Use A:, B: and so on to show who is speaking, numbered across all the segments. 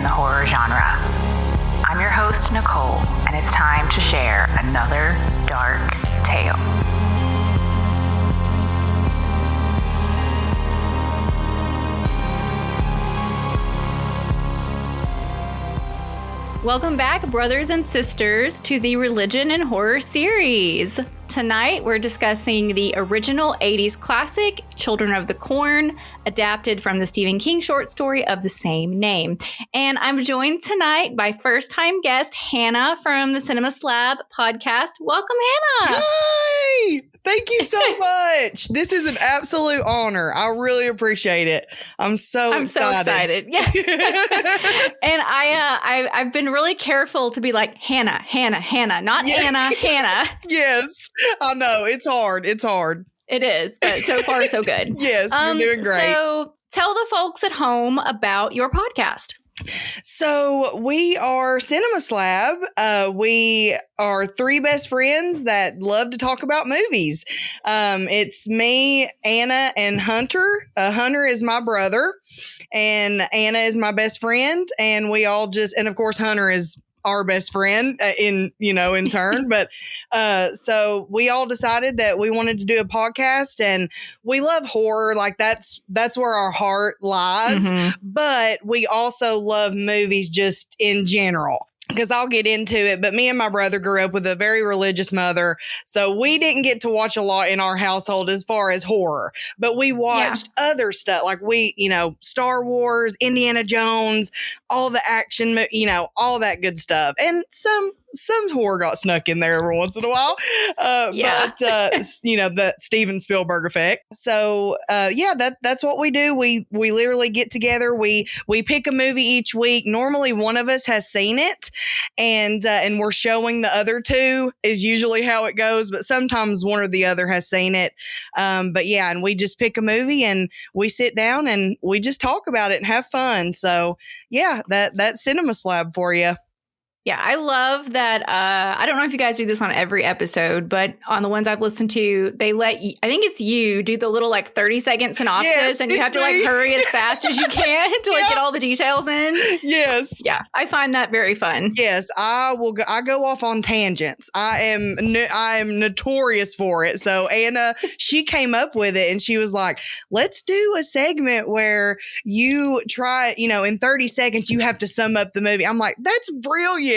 A: and the horror genre. I'm your host, Nicole, and it's time to share another dark tale.
B: Welcome back, brothers and sisters, to the Religion and Horror series. Tonight, we're discussing the original 80s classic, Children of the Corn, adapted from the Stephen King short story of the same name. And I'm joined tonight by first-time guest Hannah from the Cinema Slab podcast. Welcome, Hannah!
C: Hi! Thank you so much. This is an absolute honor. I really appreciate it. I'm so excited.
B: Yeah. And I've been really careful to be like, Hannah, not Anna, Hannah.
C: Yes, I know. It's hard.
B: It is, but so far, so good.
C: Yes, you're doing great.
B: So tell the folks at home about your podcast.
C: So we are Cinema Slab. We are three best friends that love to talk about movies. It's me, Anna, and Hunter. Hunter is my brother, and Anna is my best friend. And we all and of course, Hunter is our best friend in turn. But so we all decided that we wanted to do a podcast, and we love horror. Like that's where our heart lies. Mm-hmm. But we also love movies just in general. Because I'll get into it, but me and my brother grew up with a very religious mother, so we didn't get to watch a lot in our household as far as horror, but we watched other stuff, like Star Wars, Indiana Jones, all the action, all that good stuff, and some horror got snuck in there every once in a while. But the Steven Spielberg effect. So that's what we do. We literally get together. We pick a movie each week. Normally one of us has seen it, and we're showing the other two is usually how it goes. But sometimes one or the other has seen it. And we just pick a movie and we sit down and we just talk about it and have fun. So that's Cinema Slab for you.
B: Yeah, I love that. I don't know if you guys do this on every episode, but on the ones I've listened to, they let you, I think it's you, do the little 30-second synopsis, and you have to hurry as fast as you can to get all the details in.
C: Yes.
B: Yeah, I find that very fun.
C: Yes, I go off on tangents. I am notorious for it. So Anna, she came up with it, and she was like, let's do a segment where you try, in 30 seconds, you have to sum up the movie. I'm like, that's brilliant.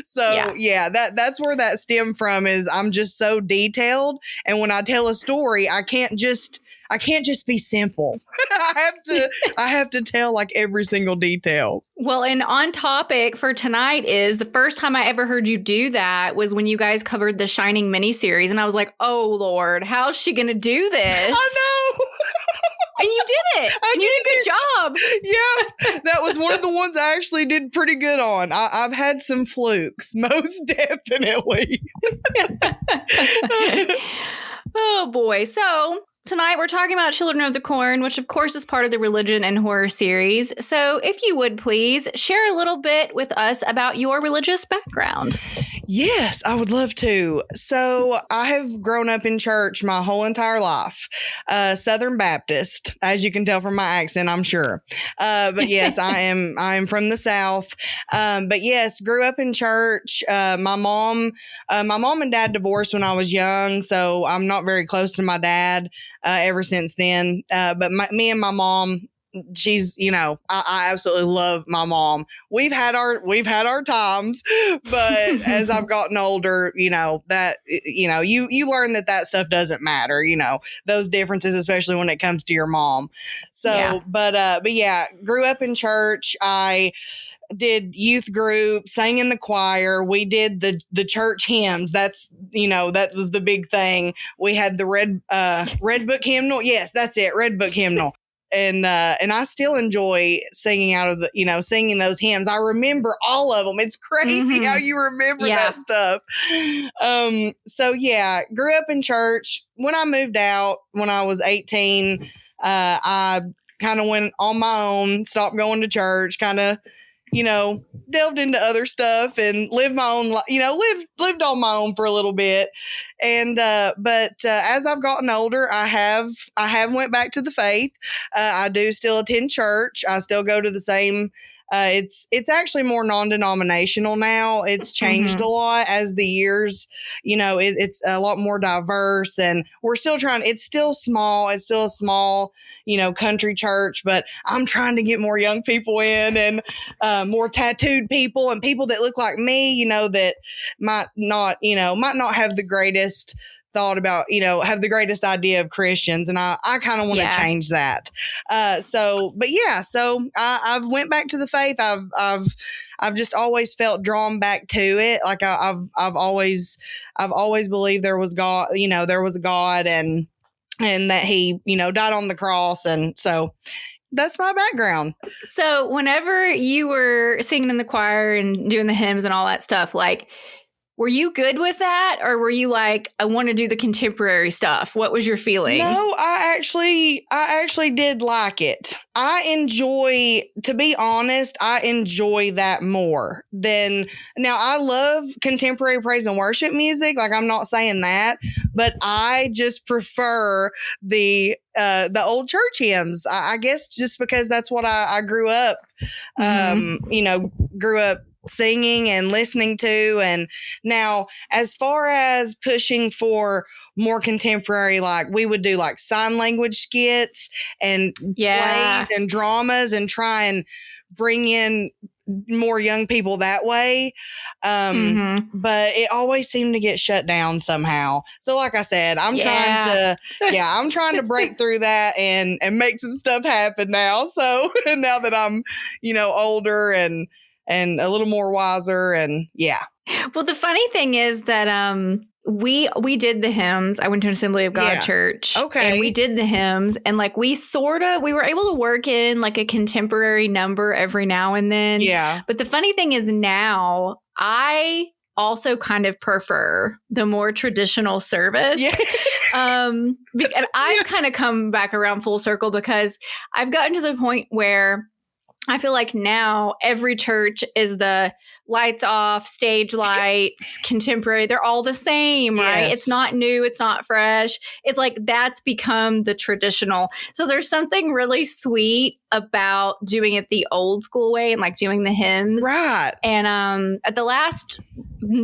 C: So that's where that stemmed from. Is I'm just so detailed, and when I tell a story, I can't just be simple. I have to tell every single detail.
B: Well, and on topic for tonight is the first time I ever heard you do that was when you guys covered the Shining miniseries, and I was like, oh Lord, how's she gonna do this?
C: I know.
B: And you did it. You did a good job.
C: Yeah, that was one of the ones I actually did pretty good on. I've had some flukes, most definitely.
B: Oh, boy. So tonight we're talking about Children of the Corn, which of course is part of the Religion and Horror series. So if you would please share a little bit with us about your religious background.
C: Yes, I would love to. So I have grown up in church my whole entire life, Southern Baptist, as you can tell from my accent, I'm sure. But yes, I am from the South. But yes, grew up in church. My mom and dad divorced when I was young, so I'm not very close to my dad ever since then. But me and my mom, she's, I absolutely love my mom. We've had our times, but as I've gotten older, you learn that stuff doesn't matter, those differences, especially when it comes to your mom. So, but grew up in church. I did youth group, sang in the choir. We did the church hymns. That's, that was the big thing. We had the red book hymnal. Yes, that's it. Red book hymnal. And I still enjoy singing singing those hymns. I remember all of them. It's crazy how you remember that stuff. Grew up in church. When I moved out, when I was 18, I kind of went on my own, stopped going to church, kind of, delved into other stuff and lived my own life, lived on my own for a little bit. And, but as I've gotten older, I have went back to the faith. I do still attend church. I still go to the same It's actually more non-denominational now. It's changed a lot as the years, it's a lot more diverse, and we're still trying. It's still small. It's still a small, country church, but I'm trying to get more young people in, and more tattooed people and people that look like me, that might not have the greatest thought about, have the greatest idea of Christians. And I kind of want to change that. So I've went back to the faith. I've just always felt drawn back to it. Like I've always believed there was God, there was a God, and that he, died on the cross. And so that's my background.
B: So whenever you were singing in the choir and doing the hymns and all that stuff, like, were you good with that? Or were you like, I want to do the contemporary stuff? What was your feeling?
C: No, I actually did like it. To be honest, I enjoy that more than, now I love contemporary praise and worship music. Like, I'm not saying that, but I just prefer the old church hymns. I guess just because that's what I grew up, grew up singing and listening to. And now, as far as pushing for more contemporary, like we would do like sign language skits and plays and dramas, and try and bring in more young people that way. But it always seemed to get shut down somehow. So like I said, I'm trying to break through that and make some stuff happen now. So now that I'm, older and a little more wiser, and
B: Well, the funny thing is that we did the hymns. I went to an Assembly of God church.
C: Okay.
B: And we did the hymns, and like we were able to work in like a contemporary number every now and then.
C: Yeah.
B: But the funny thing is now I also kind of prefer the more traditional service.
C: Yeah.
B: And I've kind of come back around full circle, because I've gotten to the point where I feel like now every church is the lights off, stage lights, contemporary. They're all the same, right?
C: Yes.
B: It's not new. It's not fresh. It's like that's become the traditional. So there's something really sweet about doing it the old school way and like doing the hymns.
C: Right.
B: And at the last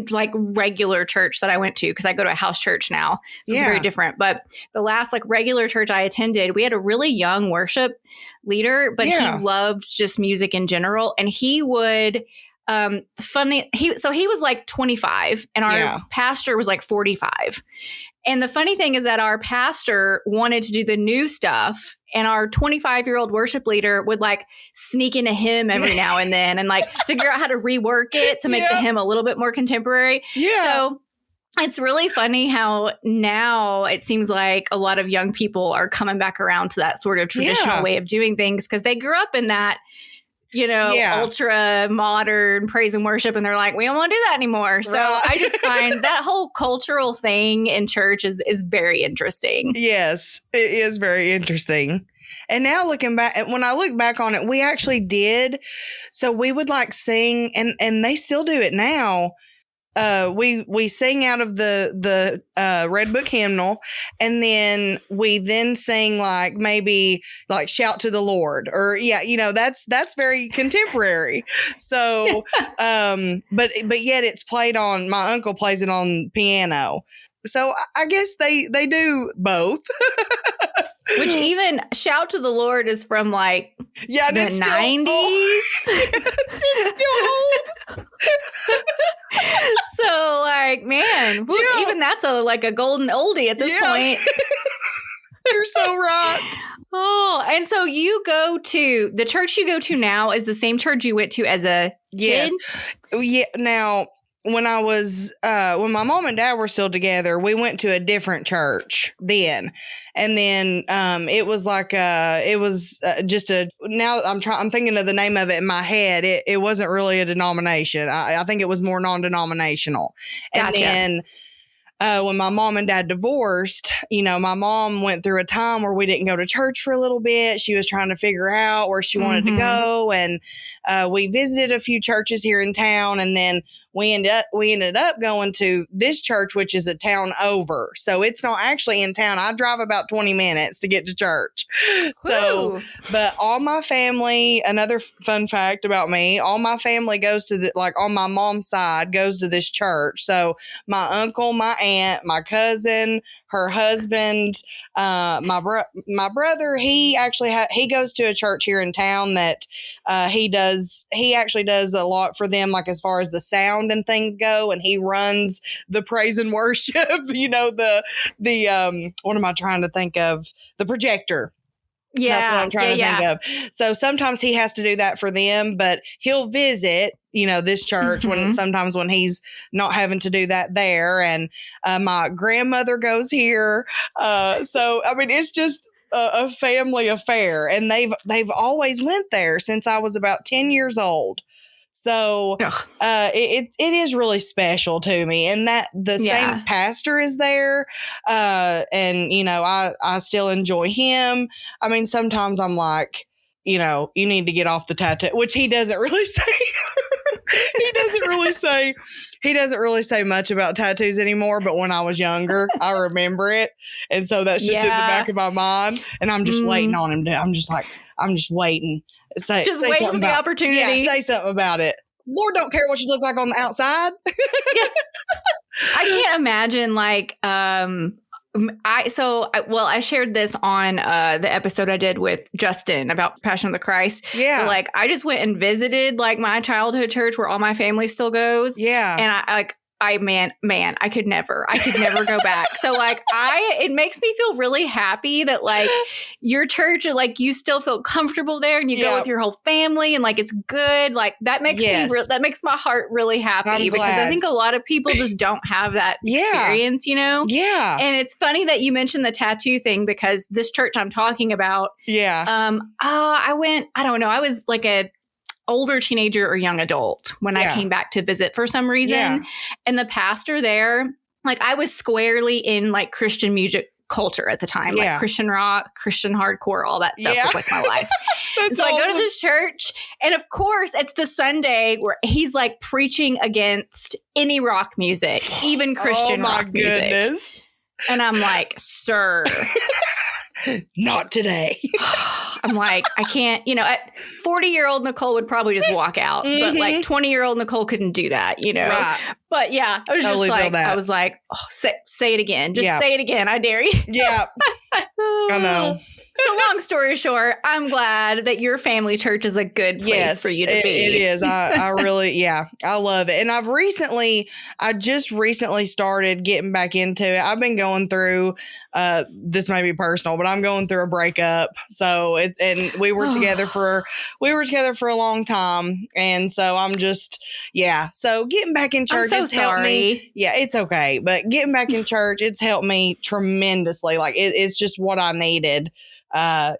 B: like regular church that I went to, because I go to a house church now, so it's very different. But the last like regular church I attended, we had a really young worship leader, but he loved just music in general, and he would he was like 25, and our pastor was like 45. And the funny thing is that our pastor wanted to do the new stuff, and our 25-year-old worship leader would like sneak into hymn every now and then and like figure out how to rework it to make the hymn a little bit more contemporary. Yeah. So it's really funny how now it seems like a lot of young people are coming back around to that sort of traditional way of doing things, because they grew up in that, ultra modern praise and worship, and they're like, we don't want to do that anymore. So I just find that whole cultural thing in church is very interesting.
C: Yes, it is very interesting. And now looking back, when I look back on it, we actually did. So we would like sing, and they still do it now. We sing out of the Red Book hymnal, and then we sing like maybe like Shout to the Lord, or that's very contemporary. So but yet it's played on, my uncle plays it on piano. So I guess they do both.
B: Which even Shout to the Lord is from like the 90s.
C: Yes, it's still old.
B: So like, man, even that's a golden oldie at this point.
C: You're so right.
B: Oh, and so you go to the church you go to now is the same church you went to as a kid?
C: Yeah. Now, when I was, when my mom and dad were still together, we went to a different church then. And then, it was like, now I'm thinking of the name of it in my head. It wasn't really a denomination. I think it was more non-denominational.
B: Gotcha.
C: And then, when my mom and dad divorced, my mom went through a time where we didn't go to church for a little bit. She was trying to figure out where she wanted to go. And we visited a few churches here in town. And then we ended up going to this church, which is a town over. So it's not actually in town. I drive about 20 minutes to get to church. So,
B: Woo.
C: but all my family, another fun fact about me, all my family goes to on my mom's side goes to this church. So my uncle, my aunt, my cousin, her husband, my brother, he actually he goes to a church here in town that he actually does a lot for them, like as far as the sound and things go, and he runs the praise and worship, the what am I trying to think of? The projector.
B: Yeah.
C: That's what I'm trying to think of. So sometimes he has to do that for them, but he'll visit, this church sometimes when he's not having to do that there. And my grandmother goes here. So, I mean, it's just a family affair, and they've always went there since I was about 10 years old. So it is really special to me, and that the same pastor is there, and I still enjoy him. I mean, sometimes I'm like, you need to get off the tattoo, which he doesn't really say. He doesn't really say much about tattoos anymore, but when I was younger, I remember it. And so that's just in the back of my mind. And I'm just waiting on him I'm just waiting. Say
B: waiting for the opportunity.
C: Yeah, say something about it. Lord don't care what you look like on the outside.
B: I can't imagine I shared this on the episode I did with Justin about Passion of the Christ.
C: Yeah.
B: But, I just went and visited my childhood church where all my family still goes.
C: Yeah.
B: And I could never go back. So it makes me feel really happy that your church, you still feel comfortable there and you go with your whole family and it's good. That makes that makes my heart really happy because I think a lot of people just don't have that experience,
C: Yeah.
B: And it's funny that you mentioned the tattoo thing because this church I'm talking about.
C: Yeah.
B: I was a older teenager or young adult when I came back to visit for some reason.
C: Yeah.
B: And the pastor there, I was squarely in Christian music culture at the time, Christian rock, Christian hardcore, all that stuff was my life. And so awesome. I go to this church and of course it's the Sunday where he's preaching against any rock music, even Christian rock music.
C: Goodness.
B: And I'm like, sir.
C: Not today.
B: I'm I can't, 40-year-old Nicole would probably just walk out, but 20-year-old Nicole couldn't do that,
C: Right.
B: But yeah, I was
C: totally
B: say it again. Just say it again. I dare you.
C: Yeah. I know.
B: So long story short, I'm glad that your family church is a good place for you to be.
C: It is. I really, I love it. And I just recently started getting back into it. I've been going through, this may be personal, but I'm going through a breakup. So and we were together for a long time. And so I'm just, so getting back in church,
B: it's helped me.
C: Yeah, it's okay. But getting back in church, it's helped me tremendously. It's just what I needed. So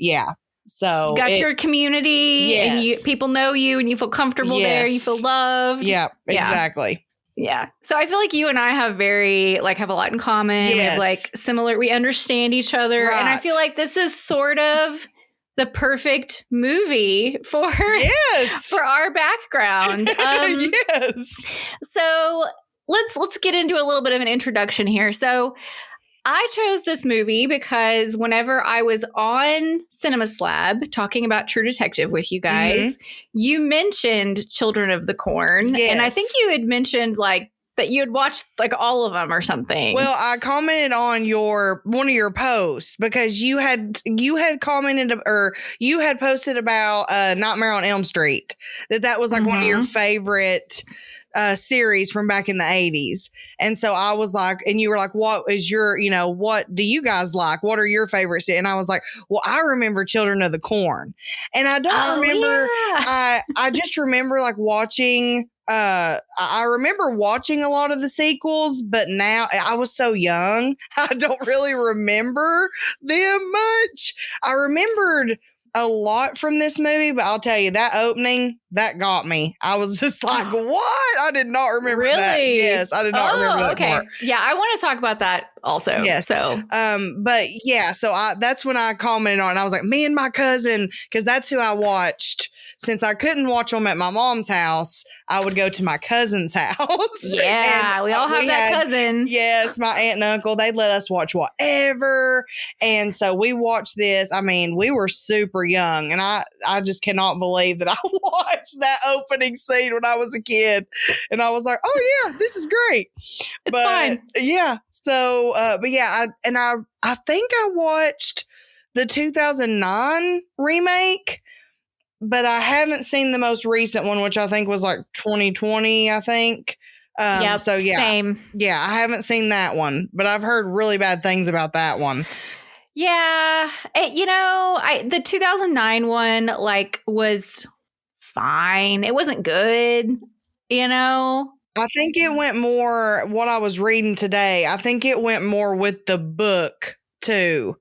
B: you got your community and people know you and you feel comfortable there. You feel loved.
C: Yeah, exactly.
B: Yeah. So I feel like you and I have have a lot in common.
C: Yes.
B: We have similar, we understand each other.
C: Right.
B: And I feel like this is sort of the perfect movie for our background.
C: Yes.
B: So let's get into a little bit of an introduction here. So I chose this movie because whenever I was on Cinema Slab talking about True Detective with you guys, you mentioned Children of the Corn.
C: Yes.
B: And I think you had mentioned that you had watched all of them or something.
C: Well, I commented on one of your posts because you had commented or you had posted about Nightmare on Elm Street, that was one of your favorite series from back in the 80s. And so I was and you were what is your, what do you guys like? What are your favorites? And I was well, I remember Children of the Corn. And I don't remember, I just remember watching, I remember watching a lot of the sequels, but now I was so young, I don't really remember them much. I remembered a lot from this movie, but I'll tell you, that opening, that got me. I was just what? I did not remember that. Yes, I did not remember that part.
B: Yeah, I want to talk about that also.
C: Yes.
B: So,
C: but yeah, so that's when I commented on it. I was me and my cousin, because that's who I watched since I couldn't watch them at my mom's house, I would go to my cousin's house.
B: Yeah,
C: And,
B: we all have that
C: had-
B: cousin.
C: Yes, my aunt and uncle, they'd let us watch whatever. And so we watched this. I mean, we were super young, and I just cannot believe that I watched that opening scene when I was a kid. And I was like, oh yeah, this is great.
B: It's fine.
C: Yeah. So, but yeah, I think I watched the 2009 remake, but I haven't seen the most recent one, which I think was like 2020, I think.
B: Yep,
C: So yeah,
B: same.
C: yeah, I haven't seen that one, but I've heard really bad things about that one.
B: Yeah, the 2009 one like was fine. It wasn't good,
C: I think it went more, what I was reading today, I think it went more with the book too,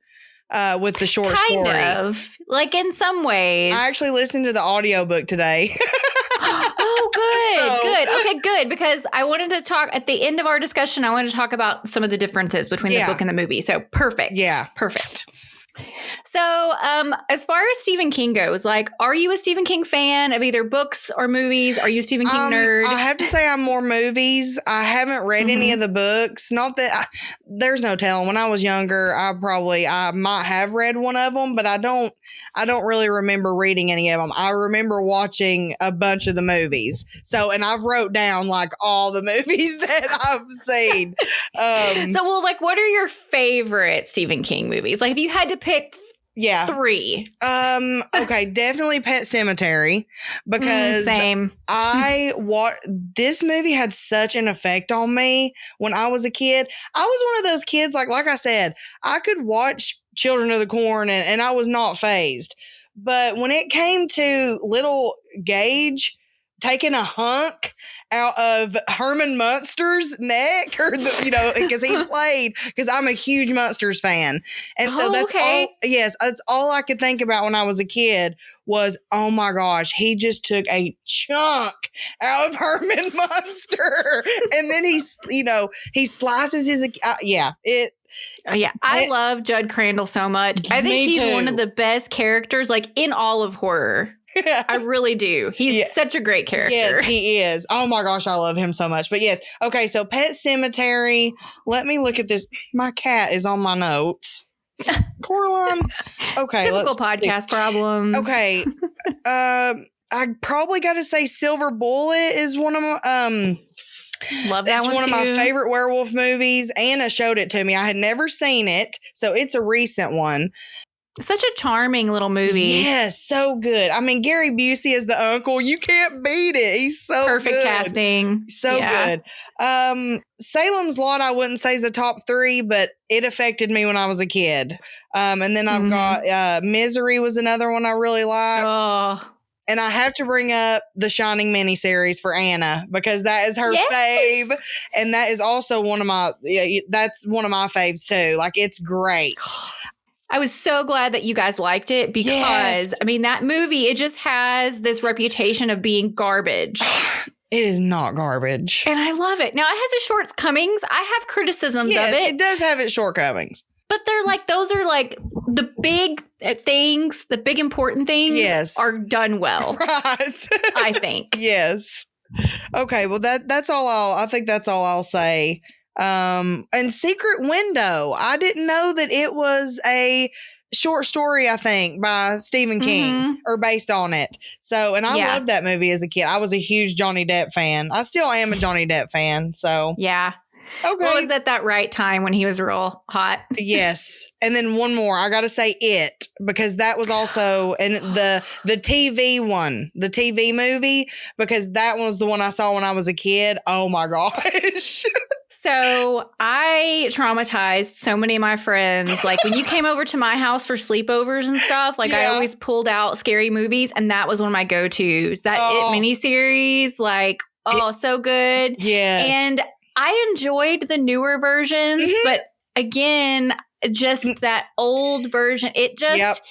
C: with the short story.
B: Kind of, like in some ways.
C: I actually listened to the audiobook today.
B: Oh, good,
C: So-
B: good. Okay, good. Because I wanted to talk at the end of our discussion. I wanted to talk about some of the differences between the
C: Yeah.
B: book and the movie. So perfect.
C: Yeah.
B: Perfect. So, as far as Stephen King goes, like, are you a Stephen King fan of either books or movies? Are you a Stephen King nerd?
C: I have to say I'm more movies. I haven't read any of the books. Not that there's no telling. When I was younger, I might have read one of them, but I don't really remember reading any of them. I remember watching a bunch of the movies. So, and I've wrote down like all the movies that I've seen.
B: So, well, like, what are your favorite Stephen King movies? Like, if you had to pick
C: yeah.
B: 3.
C: Okay, definitely Pet Sematary, because
B: Same.
C: this movie had such an effect on me when I was a kid. I was one of those kids, like I said, I could watch Children of the Corn and I was not phased. But when it came to little Gage taking a hunk out of Herman Munster's neck, or because I'm a huge Munsters fan. And so that's all I could think about when I was a kid was, oh my gosh, he just took a chunk out of Herman Munster. And then he slices his,
B: I love Judd Crandall so much. I think
C: Me
B: he's one
C: too.
B: of the best characters, like, in all of horror. I really do. He's such a great character.
C: Yes, he is. Oh my gosh, I love him so much. But yes, okay, so Pet Sematary. Let me look at this. My cat is on my notes. Coraline. Okay,
B: Typical
C: let's see.
B: podcast problems.
C: Okay, I probably got to say Silver Bullet is one of my
B: Love that
C: it's
B: one
C: one of my
B: too.
C: favorite werewolf movies. Anna showed it to me. I had never seen it, so it's a recent one.
B: Such a charming little movie.
C: Yes, so good. I mean, Gary Busey as the uncle, you can't beat it. He's so
B: Perfect
C: good.
B: casting.
C: So good. Salem's Lot, I wouldn't say is a top 3, but it affected me when I was a kid. And then I've got Misery was another one I really liked.
B: Oh,
C: And I have to bring up the Shining miniseries for Anna, because that is her fave. And that is also one of my faves too. Like, it's great.
B: I was so glad that you guys liked it because,
C: Yes.
B: I mean, that movie, it just has this reputation of being garbage.
C: It is not garbage.
B: And I love it. Now, it has its shortcomings. I have criticisms
C: Yes,
B: of it.
C: it does have its shortcomings.
B: But they're like, those are like the big things, the big important things are done well,
C: Right.
B: I think.
C: Yes. Okay, well that's all I think that's all I'll say. And Secret Window, I didn't know that it was a short story, I think, by Stephen King or based on it. So, and I loved that movie as a kid. I was a huge Johnny Depp fan. I still am a Johnny Depp fan. So,
B: Yeah.
C: okay.
B: Well, it was at that right time when he was real hot.
C: Yes. And then one more. I got to say It, because that was also and the TV one, the TV movie, because that was the one I saw when I was a kid. Oh my gosh.
B: So I traumatized so many of my friends. Like, when you came over to my house for sleepovers and stuff, like, I always pulled out scary movies, and that was one of my go-tos. That It miniseries, like, so good.
C: Yes.
B: And I enjoyed the newer versions, but again, just that old version, it just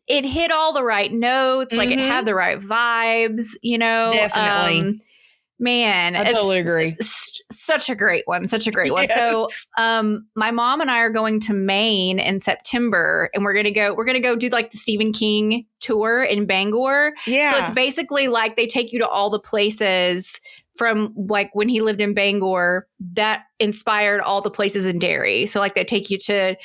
B: it hit all the right notes, like it had the right vibes,
C: Definitely.
B: Man,
C: I totally agree.
B: Such a great one. Such a great one.
C: Yes.
B: So, my mom and I are going to Maine in September, and we're gonna go do like the Stephen King tour in Bangor.
C: Yeah.
B: So it's basically like they take you to all the places from like when he lived in Bangor that inspired all the places in Derry. So like they take you to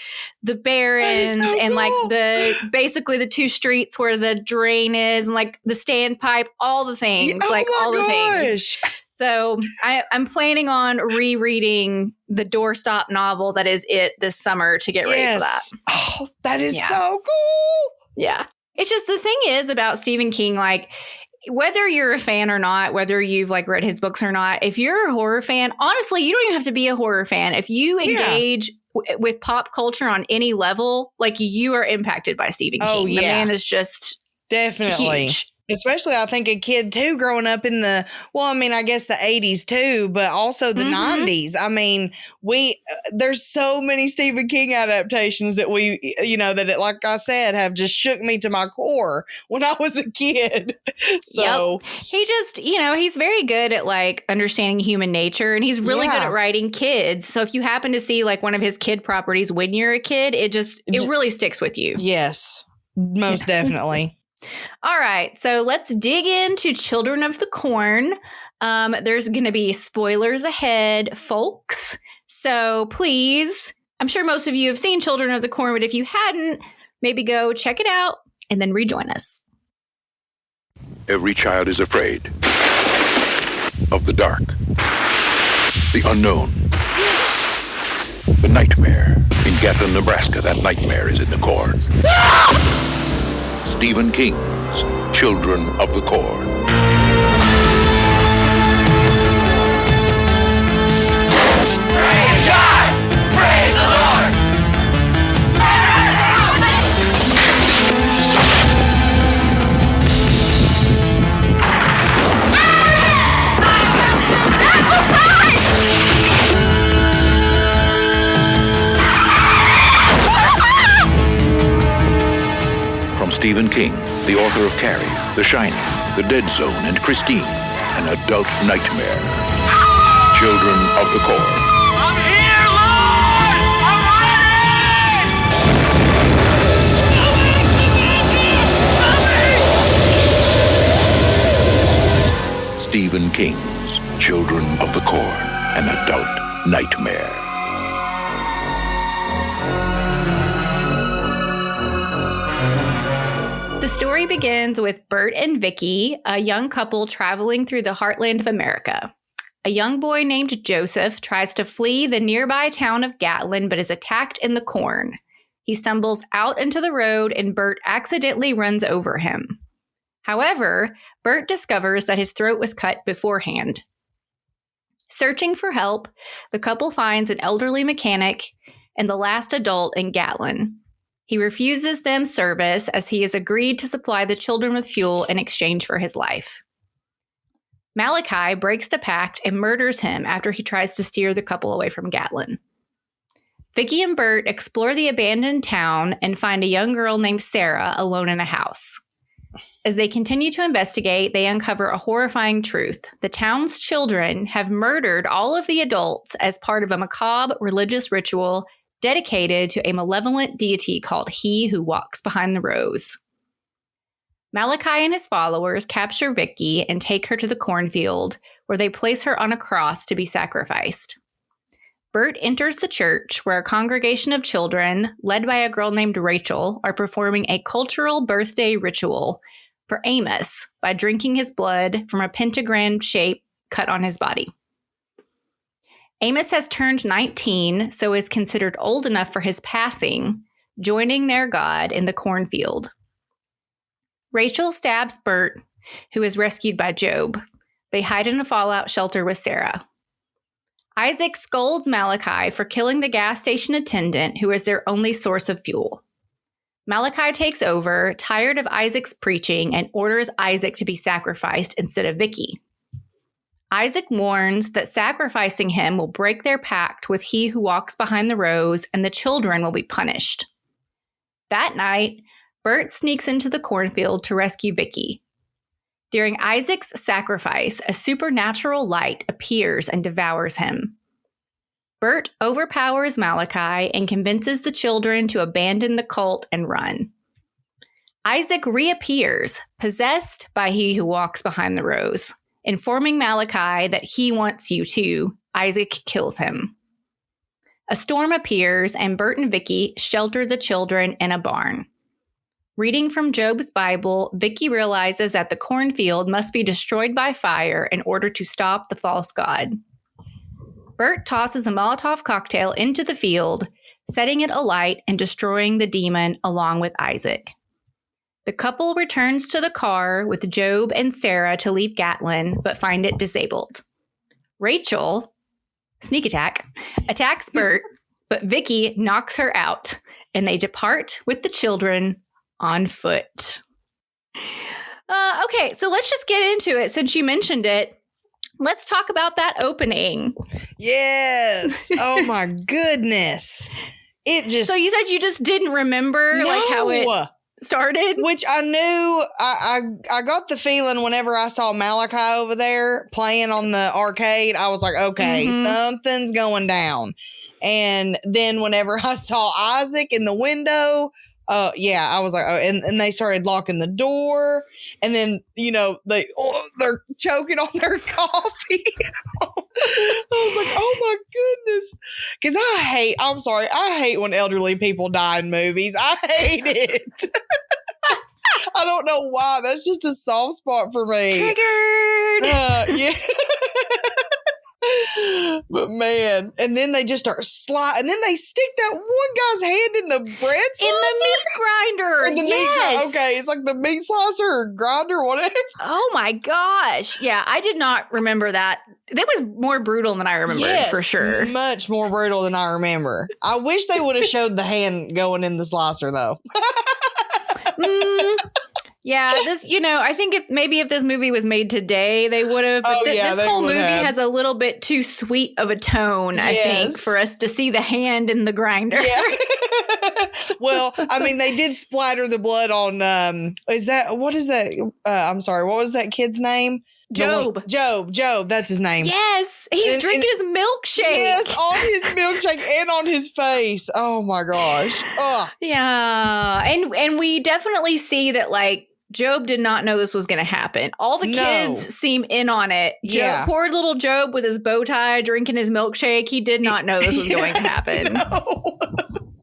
B: the Barrens
C: so
B: and like
C: cool.
B: basically the 2 streets where the drain is and like the standpipe, all the things,
C: Oh
B: like
C: my
B: all the things.
C: gosh.
B: So I'm planning on rereading the doorstop novel that is It this summer to get ready for that.
C: Oh, that is
B: Yeah.
C: so cool.
B: Yeah. It's just the thing is about Stephen King, like whether you're a fan or not, whether you've like read his books or not, if you're a horror fan, honestly, you don't even have to be a horror fan. If you engage with pop culture on any level, like you are impacted by Stephen King. The man is just
C: definitely
B: huge.
C: Especially, I think, a kid, too, growing up in I guess the 80s, too, but also the 90s. I mean, there's so many Stephen King adaptations that like I said, have just shook me to my core when I was a kid. So
B: he just, he's very good at like understanding human nature, and he's really good at writing kids. So if you happen to see like one of his kid properties when you're a kid, it really sticks with you.
C: Yes, most definitely.
B: All right, so let's dig into Children of the Corn. There's going to be spoilers ahead, folks. So please, I'm sure most of you have seen Children of the Corn, but if you hadn't, maybe go check it out and then rejoin us.
D: Every child is afraid of the dark, the unknown, the nightmare. In Gatlin, Nebraska, that nightmare is in the corn. Stephen King's Children of the Corn.
E: Praise God! Praise the Lord!
D: From Stephen King, the author of Carrie, The Shining, The Dead Zone, and Christine, an adult nightmare. Children of the Corn.
E: I'm here, Lord! I'm ready!
D: Stephen King's Children of the Corn, an adult nightmare.
B: The story begins with Bert and Vicky, a young couple traveling through the heartland of America. A young boy named Joseph tries to flee the nearby town of Gatlin, but is attacked in the corn. He stumbles out into the road, and Bert accidentally runs over him. However, Bert discovers that his throat was cut beforehand. Searching for help, the couple finds an elderly mechanic and the last adult in Gatlin. He refuses them service as he has agreed to supply the children with fuel in exchange for his life. Malachi breaks the pact and murders him after he tries to steer the couple away from Gatlin. Vicky and Bert explore the abandoned town and find a young girl named Sarah alone in a house. As they continue to investigate, they uncover a horrifying truth. The town's children have murdered all of the adults as part of a macabre religious ritual dedicated to a malevolent deity called He Who Walks Behind the Rose. Malachi and his followers capture Vicky and take her to the cornfield, where they place her on a cross to be sacrificed. Bert enters the church, where a congregation of children, led by a girl named Rachel, are performing a cultural birthday ritual for Amos by drinking his blood from a pentagram shape cut on his body. Amos has turned 19, so is considered old enough for his passing, joining their God in the cornfield. Rachel stabs Bert, who is rescued by Job. They hide in a fallout shelter with Sarah. Isaac scolds Malachi for killing the gas station attendant, who is their only source of fuel. Malachi takes over, tired of Isaac's preaching, and orders Isaac to be sacrificed instead of Vicky. Isaac warns that sacrificing him will break their pact with He Who Walks Behind the Rose, and the children will be punished. That night, Bert sneaks into the cornfield to rescue Vicky. During Isaac's sacrifice, a supernatural light appears and devours him. Bert overpowers Malachi and convinces the children to abandon the cult and run. Isaac reappears, possessed by he who walks behind the rose. Informing Malachi that he wants you too, Isaac kills him. A storm appears and Bert and Vicky shelter the children in a barn. Reading from Job's Bible, Vicky realizes that the cornfield must be destroyed by fire in order to stop the false god. Bert tosses a Molotov cocktail into the field, setting it alight and destroying the demon along with Isaac. The couple returns to the car with Job and Sarah to leave Gatlin, but find it disabled. Rachel, sneak attack, attacks Bert, but Vicky knocks her out, and they depart with the children on foot. Okay, so let's just get into it. Since you mentioned it, let's talk about that opening.
C: Yes. Oh my goodness. It just.
B: So you said you just didn't remember like how it started?
C: Which I knew. I got the feeling whenever I saw Malachi over there playing on the arcade, I was like, okay, something's going down. And then whenever I saw Isaac in the window, yeah, I was like, oh, and they started locking the door, and then they're choking on their coffee. I was like, oh my goodness, because I hate when elderly people die in movies. I hate it. I don't know why. That's just a soft spot for me.
B: Triggered.
C: Yeah. But man, and then they just start sliding, and then they stick that one guy's hand in the bread slicer.
B: In the meat grinder.
C: Or the meat okay, it's like the meat slicer or grinder, whatever.
B: Oh my gosh. Yeah, I did not remember that. That was more brutal than I remembered, for sure.
C: Much more brutal than I remember. I wish they would have showed the hand going in the slicer, though.
B: Yeah, this, I think if this movie was made today, they would have. But this whole movie has a little bit too sweet of a tone, I think, for us to see the hand in the grinder.
C: Yeah. Well, I mean, they did splatter the blood on, what is that? I'm sorry, what was that kid's name?
B: Job.
C: Job, that's his name.
B: Yes, he's drinking his milkshake.
C: Yes, on his milkshake and on his face. Oh my gosh. Ugh.
B: Yeah, and we definitely see that, like, Job did not know this was going to happen. All the kids seem in on it. Poor little Job with his bow tie, drinking his milkshake. He did not know this was going to happen.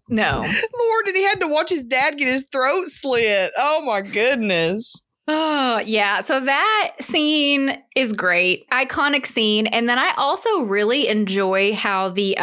B: No.
C: Lord, and he had to watch his dad get his throat slit. Oh my goodness.
B: Oh, yeah. So that scene is great. Iconic scene. And then I also really enjoy how the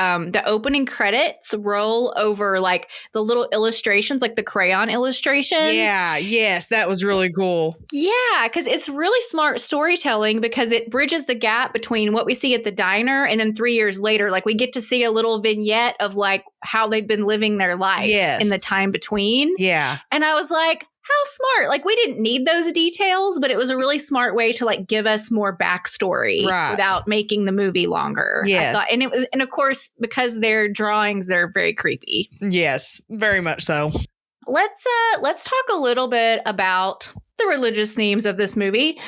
B: opening credits roll over like the little illustrations, like the crayon illustrations.
C: Yeah. Yes. That was really cool.
B: Yeah. Because it's really smart storytelling because it bridges the gap between what we see at the diner and then 3 years later, like we get to see a little vignette of like how they've been living their life in the time between.
C: Yeah.
B: And I was like, how smart. Like, we didn't need those details, but it was a really smart way to like give us more backstory without making the movie longer.
C: Yes.
B: I thought. And of course, because they're drawings, they're very creepy.
C: Yes, very much so.
B: Let's talk a little bit about the religious themes of this movie,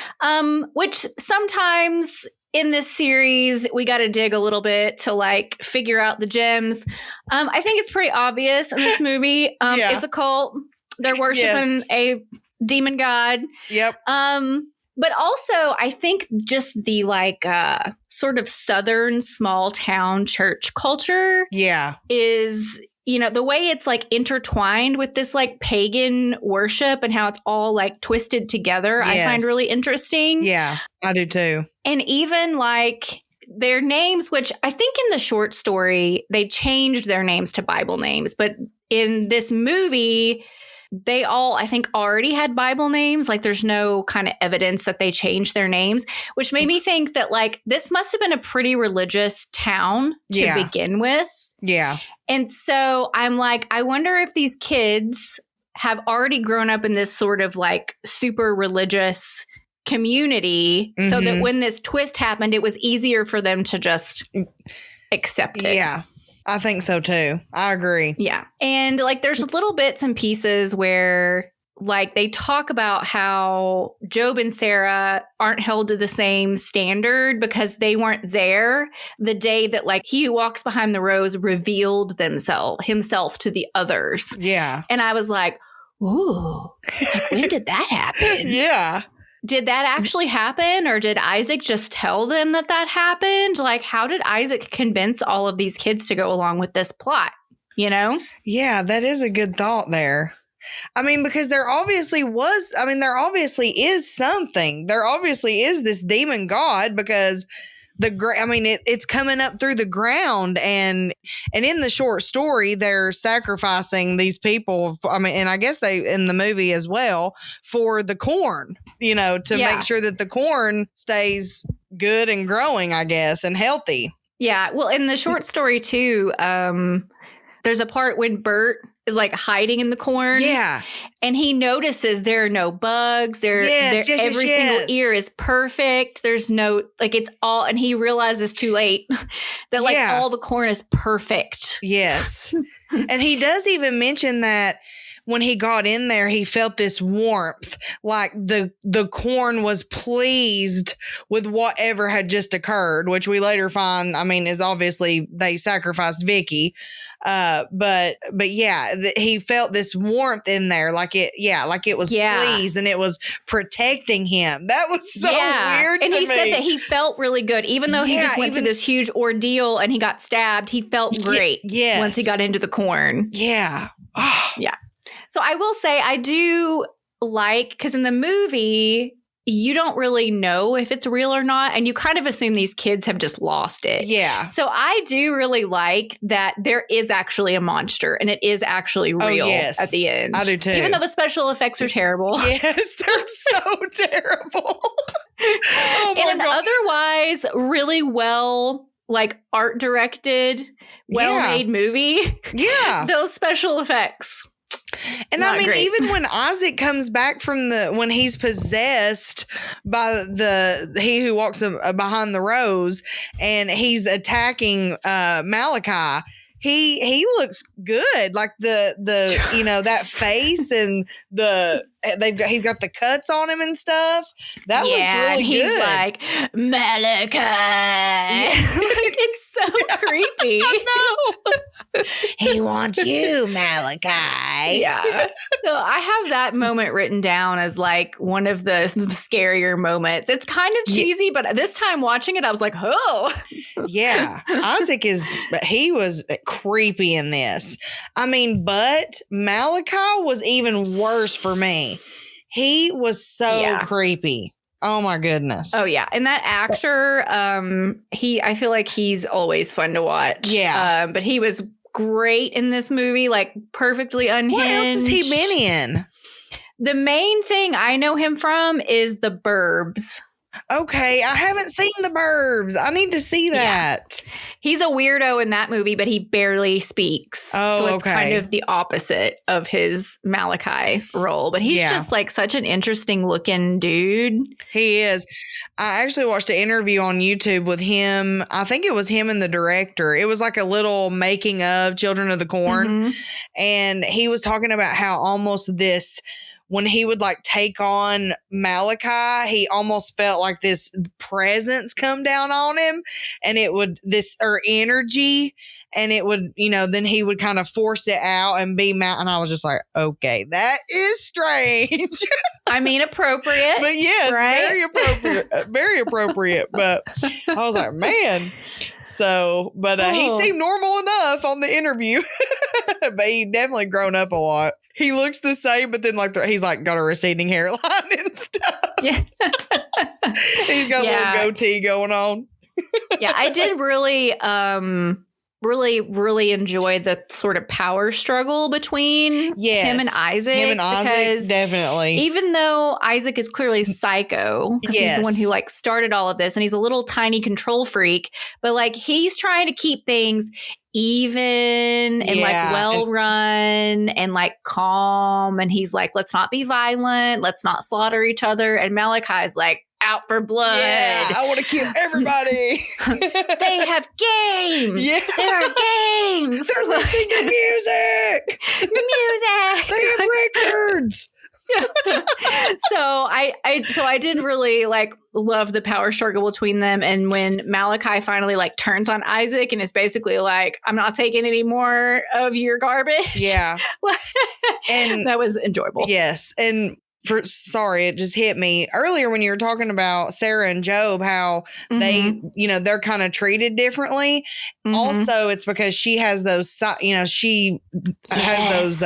B: which sometimes in this series, we got to dig a little bit to like figure out the gems. I think it's pretty obvious in this movie. It's a cult. They're worshiping a demon god.
C: Yep.
B: But also, I think just the like sort of southern small town church culture is, the way it's like intertwined with this like pagan worship and how it's all like twisted together, I find really interesting.
C: Yeah, I do too. And
B: even like their names, which I think in the short story, they changed their names to Bible names. But in this movie, they all, I think, already had Bible names. Like, there's no kind of evidence that they changed their names, which made me think that, like, this must have been a pretty religious town to begin with.
C: Yeah.
B: And so I'm like, I wonder if these kids have already grown up in this sort of, like, super religious community so that when this twist happened, it was easier for them to just accept it.
C: Yeah. I think so too. I agree.
B: Yeah. And like there's little bits and pieces where like they talk about how Job and Sarah aren't held to the same standard because they weren't there the day that like he who walks behind the rose revealed himself to the others.
C: Yeah.
B: And I was like, ooh, like, when did that happen?
C: Yeah.
B: Did that actually happen? Or did Isaac just tell them that happened? Like, how did Isaac convince all of these kids to go along with this plot? You know?
C: Yeah, that is a good thought there. I mean, because there obviously is something. There obviously is this demon god because it's coming up through the ground, and in the short story, they're sacrificing these people. And I guess they in the movie as well for the corn, to make sure that the corn stays good and growing, I guess, and healthy.
B: Yeah. Well, in the short story too, there's a part when Bert is like hiding in the corn.
C: Yeah.
B: And he notices there are no bugs. Every single ear is perfect. There's no, like, it's all, and he realizes too late that like all the corn is perfect.
C: Yes. And he does even mention that when he got in there, he felt this warmth, like the corn was pleased with whatever had just occurred, which we later find, is obviously they sacrificed Vicky. But yeah, he felt this warmth in there, like it was pleased and it was protecting him. That was so weird.
B: And
C: to
B: he
C: me.
B: said that he felt really good, even though he just went through this huge ordeal and he got stabbed. He felt great once he got into the corn.
C: Yeah.
B: Yeah. So I will say I do like, because in the movie, you don't really know if it's real or not. And you kind of assume these kids have just lost it.
C: Yeah.
B: So I do really like that there is actually a monster and it is actually real at the end.
C: I do too.
B: Even though the special effects are terrible.
C: Yes, they're so terrible. Oh my
B: in an
C: God.
B: otherwise really well, like art directed, well-made movie.
C: Yeah.
B: Those special effects.
C: And
B: not great.
C: Even when Isaac comes back when he's possessed by he who walks behind the rose and he's attacking Malachi, he looks good. Like that face and he's got the cuts on him and stuff. That looks really
B: and he's
C: good.
B: like, Malachi. Like, it's so creepy.
C: I know. He wants you, Malachi.
B: Yeah. So I have that moment written down as like one of the scarier moments. It's kind of cheesy, but this time watching it, I was like, oh.
C: Yeah. Isaac he was creepy in this. But Malachi was even worse for me. He was so creepy. Oh my goodness.
B: Oh yeah. And that actor, I feel like he's always fun to watch.
C: Yeah.
B: But he was great in this movie, like perfectly unhinged.
C: What else has he been in?
B: The main thing I know him from is The Burbs.
C: Okay, I haven't seen The Burbs. I need to see that.
B: Yeah. He's a weirdo in that movie, but he barely speaks.
C: Oh,
B: so it's kind of the opposite of his Malachi role. But he's just like such an interesting looking dude.
C: He is. I actually watched an interview on YouTube with him. I think it was him and the director. It was like a little making of Children of the Corn.
B: Mm-hmm.
C: And he was talking about how almost this, when he would like take on Malachi, he almost felt like this presence come down on him and it would energy, and it would, then he would kind of force it out and be mad. And I was just like, okay, that is strange.
B: Appropriate.
C: But yes,
B: right?
C: very appropriate. Very appropriate. But I was like, man. So, but he seemed normal enough on the interview. But he definitely grown up a lot. He looks the same, but then like he's like got a receding hairline and stuff.
B: Yeah.
C: He's got a little goatee going on.
B: Yeah, I did really really enjoy the sort of power struggle between him and Isaac.
C: Because definitely.
B: Even though Isaac is clearly psycho, because he's the one who like started all of this and he's a little tiny control freak, but like he's trying to keep things even and like well run and like calm, and he's like, let's not be violent, let's not slaughter each other, and Malachi's like, out for blood.
C: Yeah, I want to kill everybody.
B: They have games.
C: Yeah.
B: There are games.
C: They're listening to music.
B: Music.
C: They have records.
B: So I did really like love the power struggle between them. And when Malachi finally like turns on Isaac and is basically like, I'm not taking any more of your garbage.
C: Yeah. And
B: that was enjoyable.
C: yes. And sorry, it just hit me earlier when you were talking about Sarah and Job, how they, they're kind of treated differently. Also, it's because she has those, she has those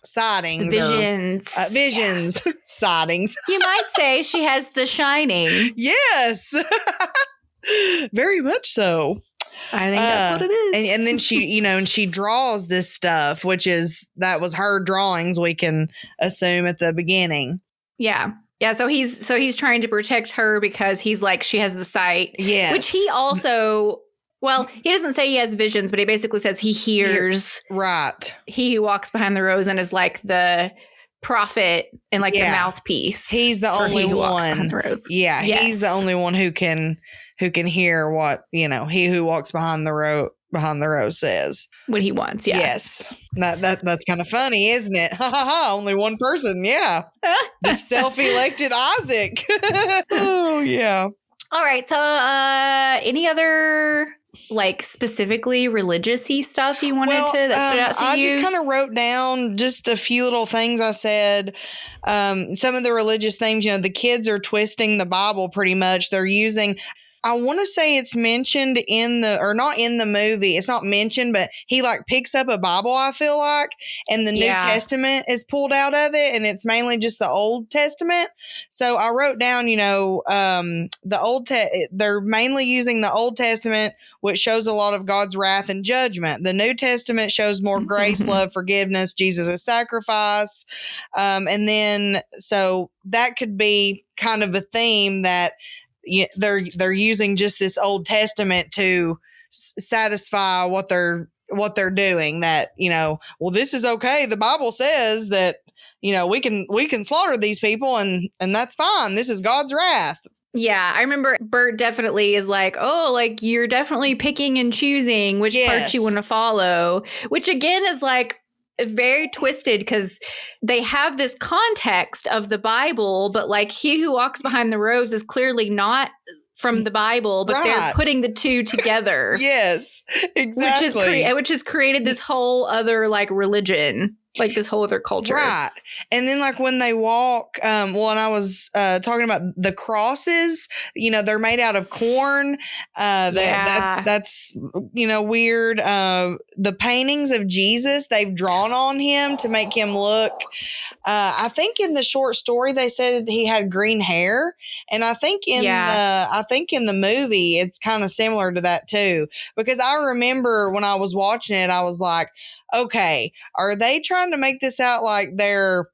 C: sightings,
B: visions,
C: visions, sightings.
B: You might say she has the shining.
C: Yes, very much so.
B: I think that's what it is.
C: And then she, and she draws this stuff, that was her drawings, we can assume at the beginning.
B: Yeah. Yeah. So he's trying to protect her because he's like, she has the sight.
C: Yes.
B: Which he also, well, he doesn't say he has visions, but he basically says he hears.
C: Right.
B: He who walks behind the rose and is like the prophet and like the mouthpiece.
C: He's the only one. Yeah.
B: Yes.
C: He's the only one who can hear what, he who walks behind the rose says.
B: What he wants, yeah.
C: Yes. That's kind of funny, isn't it? Ha ha ha, only one person, yeah. The self-elected Isaac. Oh, yeah.
B: All right, so any other like specifically religious-y stuff you wanted that stood out to you?
C: I just kind of wrote down just a few little things I said. Some of the religious things, the kids are twisting the Bible pretty much. They're using... I want to say it's mentioned or not in the movie. It's not mentioned, but he like picks up a Bible, I feel like, and the New Testament is pulled out of it, and it's mainly just the Old Testament. So I wrote down, they're mainly using the Old Testament, which shows a lot of God's wrath and judgment. The New Testament shows more grace, love, forgiveness, Jesus' sacrifice. And then, so that could be kind of a theme that they're using just this Old Testament to satisfy what they're doing. That well, this is okay. The Bible says that we can slaughter these people and that's fine. This is God's wrath.
B: Yeah, I remember Bert definitely is like, oh, like you're definitely picking and choosing which parts you want to follow, which again is like very twisted because they have this context of the Bible, but like he who walks behind the rose is clearly not from the Bible, but they're putting the two together.
C: Yes, exactly.
B: Which has created this whole other like religion, like this whole other culture.
C: Right. And then like when they walk, and I was talking about the crosses, they're made out of corn. That's, weird. The paintings of Jesus, they've drawn on him to make him look, I think in the short story, they said he had green hair. And I think in the movie, it's kind of similar to that too, because I remember when I was watching it, I was like, okay, are they trying to make this out like they're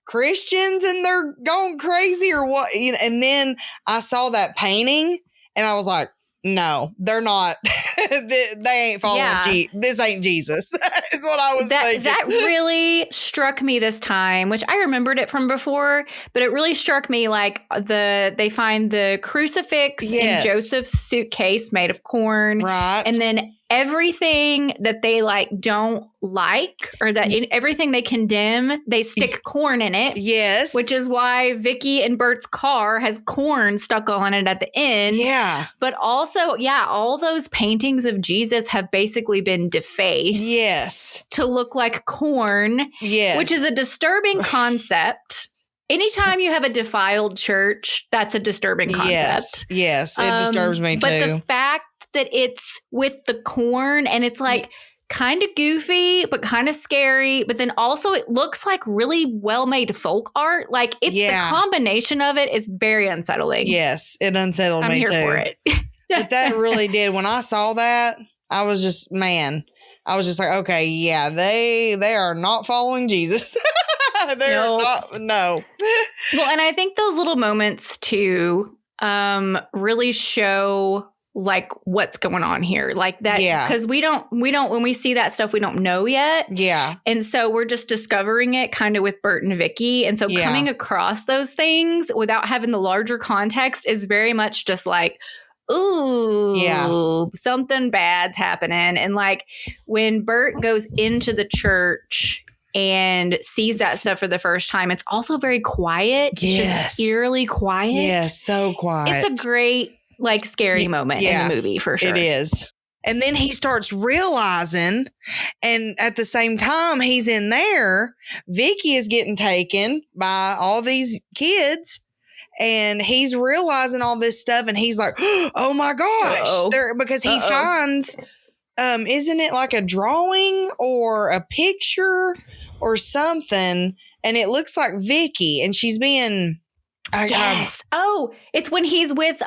C: Christians and they're going crazy or what? And then I saw that painting and I was like, no, they're not. They ain't following this ain't Jesus. Is what I was thinking.
B: That really struck me this time, which I remembered it from before, but it really struck me like they find the crucifix in Joseph's suitcase made of corn.
C: Right.
B: And then everything that they like don't like or that everything they condemn, they stick corn in it.
C: Yes.
B: Which is why Vicky and Bert's car has corn stuck on it at the end.
C: Yeah.
B: But also, all those paintings of Jesus have basically been defaced.
C: Yes.
B: To look like corn.
C: Yes.
B: Which is a disturbing concept. Anytime you have a defiled church, that's a disturbing concept.
C: Yes. It disturbs me too.
B: But the fact that it's with the corn and it's like kind of goofy, but kind of scary. But then also it looks like really well-made folk art. Like it's the combination of it is very unsettling.
C: Yes. It unsettled me too.
B: I'm here for it.
C: But that really did. When I saw that, I was just like, okay, they are not following Jesus. They're not. No.
B: Well, and I think those little moments too really show like what's going on here, like that, because we don't when we see that stuff we don't know yet, and so we're just discovering it kind of with Bert and Vicky, and so coming across those things without having the larger context is very much just like, ooh, something bad's happening. And like when Bert goes into the church and sees that stuff for the first time. It's also very quiet. It's just eerily quiet.
C: Yes, so quiet.
B: It's a great, like, scary moment in the movie for sure.
C: It is. And then he starts realizing, and at the same time he's in there, Vicky is getting taken by all these kids, and he's realizing all this stuff, and he's like, oh my gosh. Because he finds, isn't it like a drawing or a picture or something? And it looks like Vicky, and she's being...
B: Yes. It's when he's with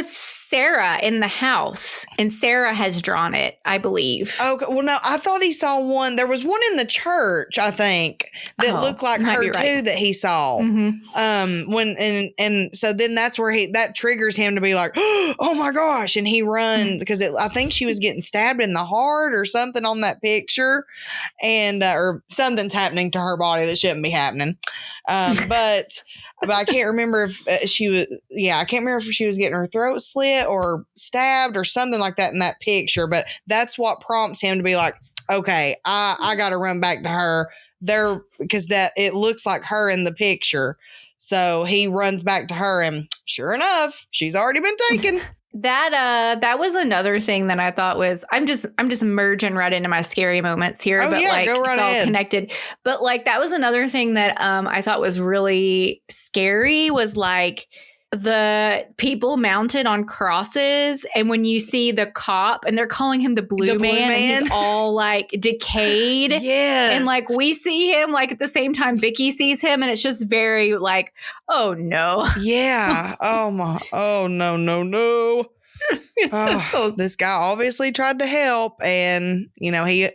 B: Sarah in the house, and Sarah has drawn it, I believe.
C: Okay. Well, no, I thought he saw one. There was one in the church, I think, that looked like her too, that he saw. So then that's where that triggers him to be like, oh my gosh. And he runs because I think she was getting stabbed in the heart or something on that picture, and, or something's happening to her body that shouldn't be happening. But I can't remember if I can't remember if she was getting her throat slit or stabbed or something like that in that picture. But that's what prompts him to be like, okay, I got to run back to her there, because that it looks like her in the picture. So he runs back to her, and sure enough, she's already been taken.
B: That was another thing that I thought was, I'm just merging right into my scary moments here, but like
C: go right
B: it's all
C: ahead.
B: connected. But like that was another thing that I thought was really scary, was like the people mounted on crosses, and when you see the cop, and they're calling him the blue man, and he's all like decayed.
C: Yes.
B: And like we see him like at the same time Vicky sees him, and it's just very like, oh no.
C: Yeah. Oh no. Oh, this guy obviously tried to help, and he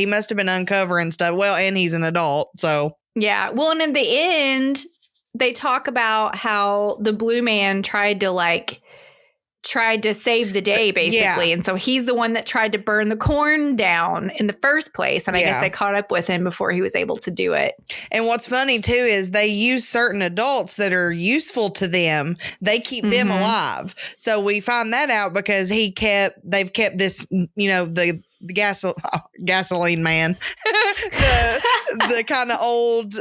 C: must have been uncovering stuff. Well, and he's an adult, so
B: yeah. Well, and in the end, they talk about how the blue man tried to save the day, basically. And so he's the one that tried to burn the corn down in the first place. And I guess they caught up with him before he was able to do it.
C: And what's funny too is they use certain adults that are useful to them. They keep them alive. So we find that out because they've kept this, the gasoline man, the kind of old,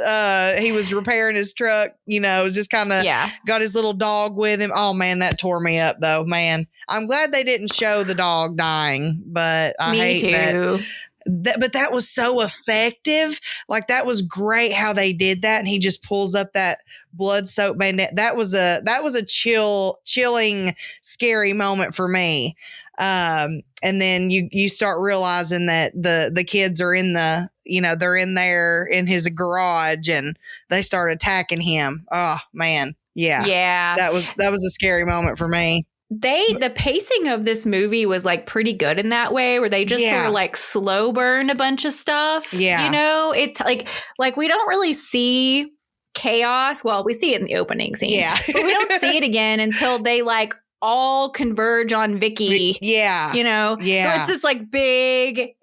C: he was repairing his truck, just kind of got his little dog with him. Oh man, that tore me up though, man. I'm glad they didn't show the dog dying, but I hate that. But that was so effective. Like that was great how they did that. And he just pulls up that blood soaked bandana. That was a chilling, scary moment for me. And then you start realizing that the kids are in they're in there in his garage, and they start attacking him. Oh man. Yeah. That was a scary moment for me.
B: The pacing of this movie was like pretty good in that way, where they just sort of like slow burn a bunch of stuff. Yeah. It's like we don't really see chaos. Well, we see it in the opening scene. Yeah. But we don't see it again until they like all converge on Vicky.
C: Yeah.
B: Yeah. So it's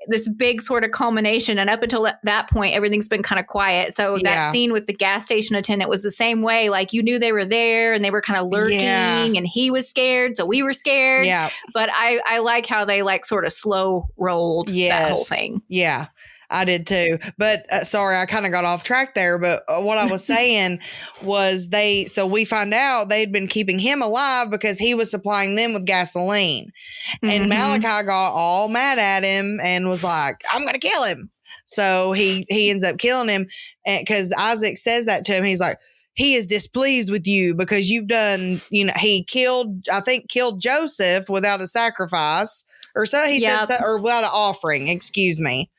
B: this big sort of culmination. And up until that point, everything's been kind of quiet. So that scene with the gas station attendant was the same way. Like you knew they were there, and they were kind of lurking, and he was scared. So we were scared. Yeah. But I like how they like sort of slow rolled that whole thing.
C: Yeah. I did too. But sorry, I kind of got off track there. But what I was saying was so we find out they'd been keeping him alive because he was supplying them with gasoline. And Malachi got all mad at him and was like, I'm going to kill him. So he ends up killing him because Isaac says that to him. He's like, he is displeased with you because you've done, he killed Joseph without a sacrifice, or so he said, or without an offering, excuse me.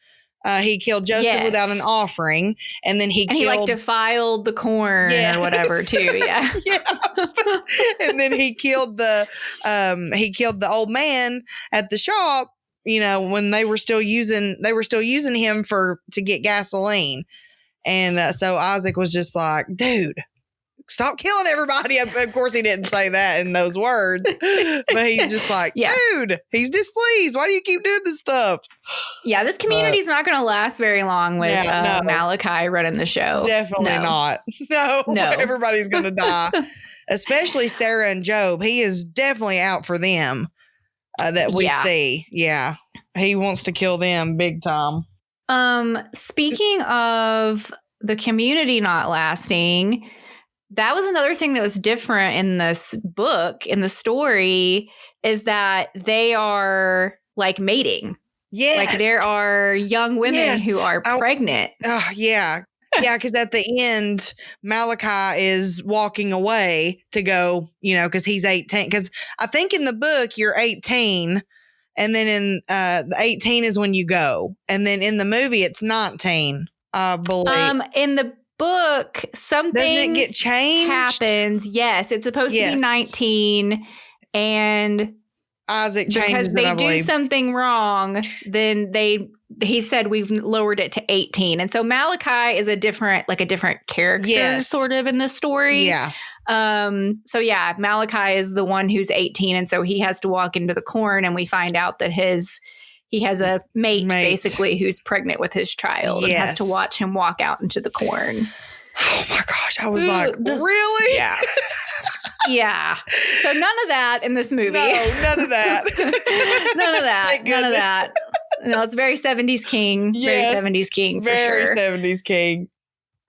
C: He killed Joseph without an offering, and then he like
B: defiled the corn or whatever too. Yeah.
C: And then he killed the old man at the shop, when they were still using him to get gasoline. And so Isaac was just like, dude, stop killing everybody. Of course, he didn't say that in those words, but he's just like, dude, he's displeased. Why do you keep doing this stuff?
B: Yeah, this community's not going to last very long with Malachi running the show.
C: Definitely not. No, everybody's going to die, especially Sarah and Job. He is definitely out for them that we see. Yeah, he wants to kill them big time.
B: Speaking of the community not lasting, that was another thing that was different in this book, in the story, is that they are like mating.
C: Yes.
B: Like there are young women who are pregnant.
C: Oh, yeah. Yeah, because at the end, Malachi is walking away to go, because he's 18. Because I think in the book, you're 18. And then in the 18 is when you go. And then in the movie, it's 19, I believe.
B: In the book, something
C: doesn't it get changed?
B: Happens. Yes, it's supposed to be 19. And
C: Isaac changes
B: because they do something wrong, then he said we've lowered it to 18. And so Malachi is a different character sort of in this story.
C: Yeah.
B: So yeah, Malachi is the one who's 18. And so he has to walk into the corn, and we find out that he has a mate basically who's pregnant with his child and has to watch him walk out into the corn.
C: Oh my gosh. I was like, really?
B: Yeah. Yeah. So none of that in this movie.
C: No, none of that.
B: None of that. None of that. No, it's very 70s King.
C: Yes,
B: very 70s King for
C: very
B: sure.
C: 70s King.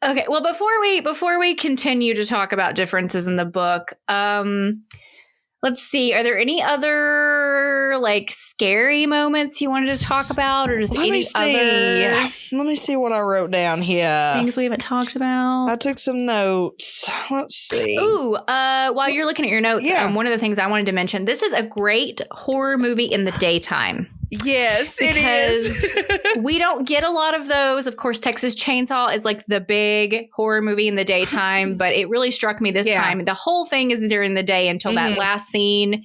B: Okay. Well, before we continue to talk about differences in the book, let's see. Are there any other like scary moments you wanted to talk about, or just any other
C: Let me see what I wrote down here.
B: things we haven't talked about?
C: I took some notes. Let's see.
B: Ooh, while you're looking at your notes, one of the things I wanted to mention, this is a great horror movie in the daytime.
C: Yes, it is.
B: We don't get a lot of those. Of course, Texas Chainsaw is like the big horror movie in the daytime, but it really struck me this time. The whole thing is during the day until that last scene.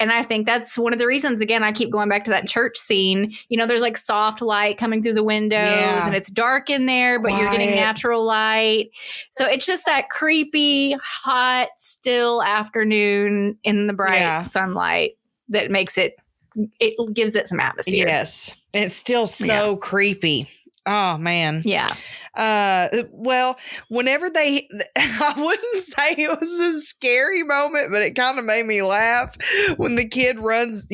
B: And I think that's one of the reasons, again, I keep going back to that church scene. There's like soft light coming through the windows and it's dark in there, but you're getting natural light. So it's just that creepy, hot, still afternoon in the bright sunlight that makes it gives it some atmosphere.
C: Yes. It's still so creepy. Oh, man.
B: Yeah.
C: Well, whenever I wouldn't say it was a scary moment, but it kind of made me laugh when the kid runs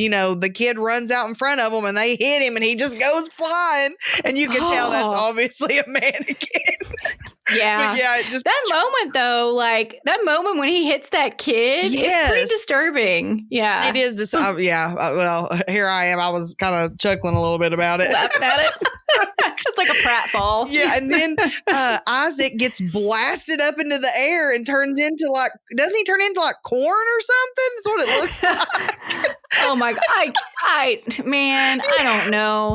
C: out in front of him and they hit him and he just goes flying, and you can tell that's obviously a mannequin.
B: Yeah.
C: But yeah,
B: that moment though, like that moment when he hits that kid, it's pretty disturbing. Yeah.
C: It is well, here I am. I was kind of chuckling a little bit about it.
B: Laughing at it. It's like a pratfall.
C: Yeah, and then Isaac gets blasted up into the air and turns into doesn't he turn into like corn or something? That's what it looks like.
B: Oh my God. I don't know.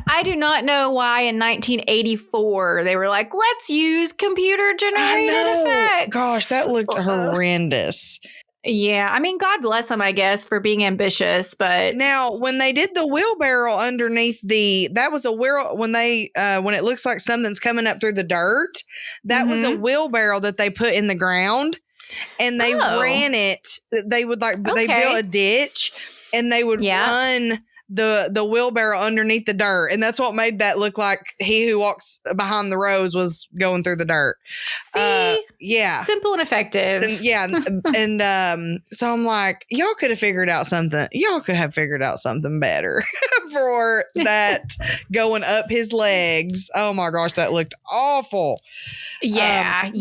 B: I do not know why in 1984 they were like, let's use computer generated effects.
C: Gosh, that looked horrendous.
B: Yeah, I mean, God bless them, I guess, for being ambitious. But
C: now, when they did the wheelbarrow underneath that was a wheel when it looks like something's coming up through the dirt. That was a wheelbarrow that they put in the ground, and they ran it. They would they built a ditch, and they would run the wheelbarrow underneath the dirt, and that's what made that look like he who walks behind the rose was going through the dirt.
B: See, simple and effective.
C: And so I'm like, y'all could have figured out something. Y'all could have figured out something better for that going up his legs. Oh my gosh, that looked awful. The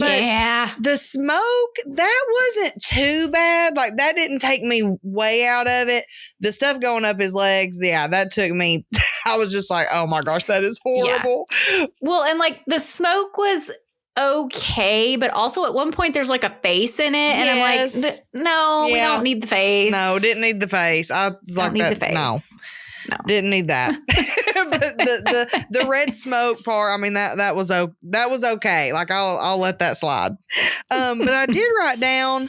C: smoke, that wasn't too bad. Like that didn't take me way out of it. The stuff going up his legs, that took me. I was just like, oh my gosh, that is horrible.
B: Yeah. Well, and like the smoke was okay, but also at one point there's like a face in it, and I'm like, no, we don't need the face.
C: No, didn't need the face. I was like,
B: need the face.
C: No, didn't need that. But the red smoke part, I mean that was okay. Like I'll let that slide. But I did write down,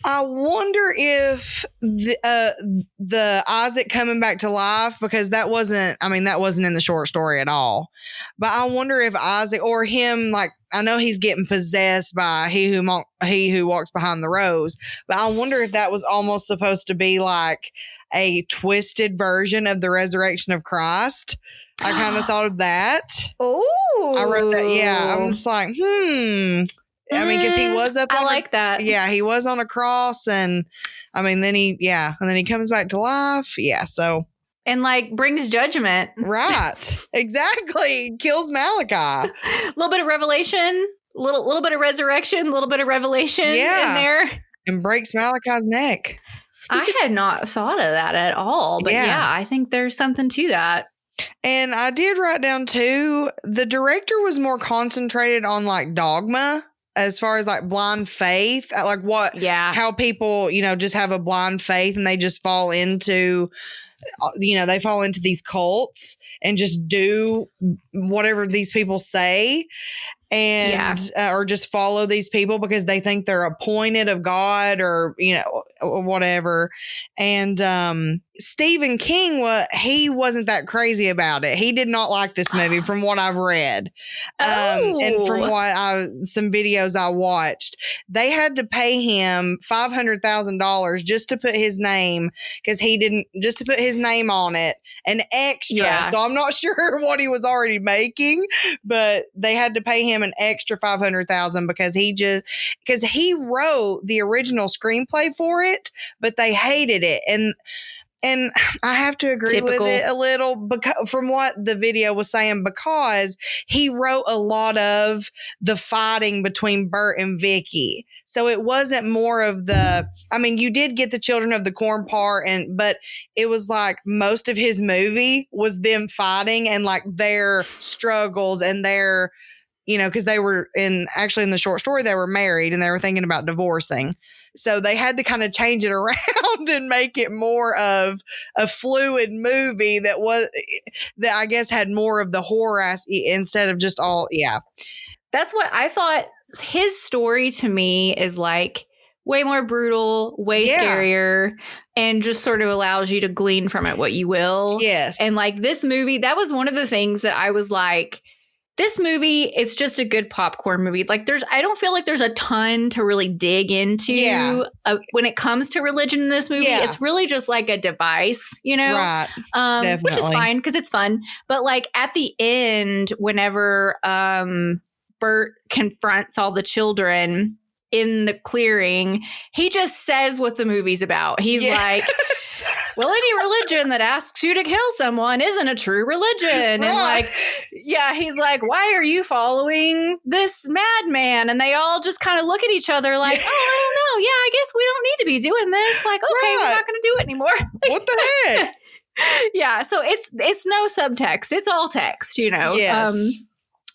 C: I wonder if the Isaac coming back to life, because that wasn't in the short story at all. But I wonder if Isaac or him, like, I know he's getting possessed by he who walks behind the rose, but I wonder if that was almost supposed to be like a twisted version of the resurrection of Christ. I kind of thought of that.
B: Oh,
C: I wrote that. Yeah, I'm just like, I mean, because he was up.
B: I like that.
C: Yeah, he was on a cross, and I mean, then he comes back to life. Yeah, so
B: and like brings judgment.
C: Right. Exactly. Kills Malachi.
B: A little bit of revelation, little bit of resurrection, a little bit of revelation in there.
C: And breaks Malachi's neck.
B: I had not thought of that at all, but
C: Yeah.
B: yeah, I think there's something to that.
C: And I did write down too, the director was more concentrated on like dogma as far as like blind faith, like what,
B: Yeah.
C: how people, just have a blind faith and they just fall into, they fall into these cults and just do whatever these people say. And or just follow these people because they think they're appointed of God or whatever. And Stephen King, he wasn't that crazy about it. He did not like this movie from what I've read. And from what some videos I watched, they had to pay him $500,000 just to put his name just to put his name on it, an extra.
B: Yeah.
C: So I'm not sure what he was already making, but they had to pay him an extra $500,000 because he wrote the original screenplay for it, but they hated it. And I have to agree
B: Typical.
C: with it a little because from what the video was saying, because he wrote a lot of the fighting between Bert and Vicky. So it wasn't more of you did get the Children of the Corn part, but it was like most of his movie was them fighting and like their struggles and their, because they were in the short story, they were married and they were thinking about divorcing. So they had to kind of change it around and make it more of a fluid movie that I guess had more of the horror instead of just all. Yeah.
B: That's what I thought. His story to me is like way more brutal, way scarier, and just sort of allows you to glean from it what you will.
C: Yes.
B: And like this movie, that was one of the things that I was like, this movie is just a good popcorn movie. Like I don't feel like there's a ton to really dig into when it comes to religion in this movie.
C: Yeah.
B: It's really just like a device,
C: Right.
B: which is fine because it's fun. But like at the end, whenever Bert confronts all the children in the clearing, he just says what the movie's about. He's like, well, any religion that asks you to kill someone isn't a true religion.
C: Right.
B: And like, he's like, why are you following this madman? And they all just kind of look at each other like, oh, I don't know. Yeah, I guess we don't need to be doing this. Like, okay, we're not going to do it anymore.
C: What the heck?
B: Yeah. So it's no subtext. It's all text,
C: Yes.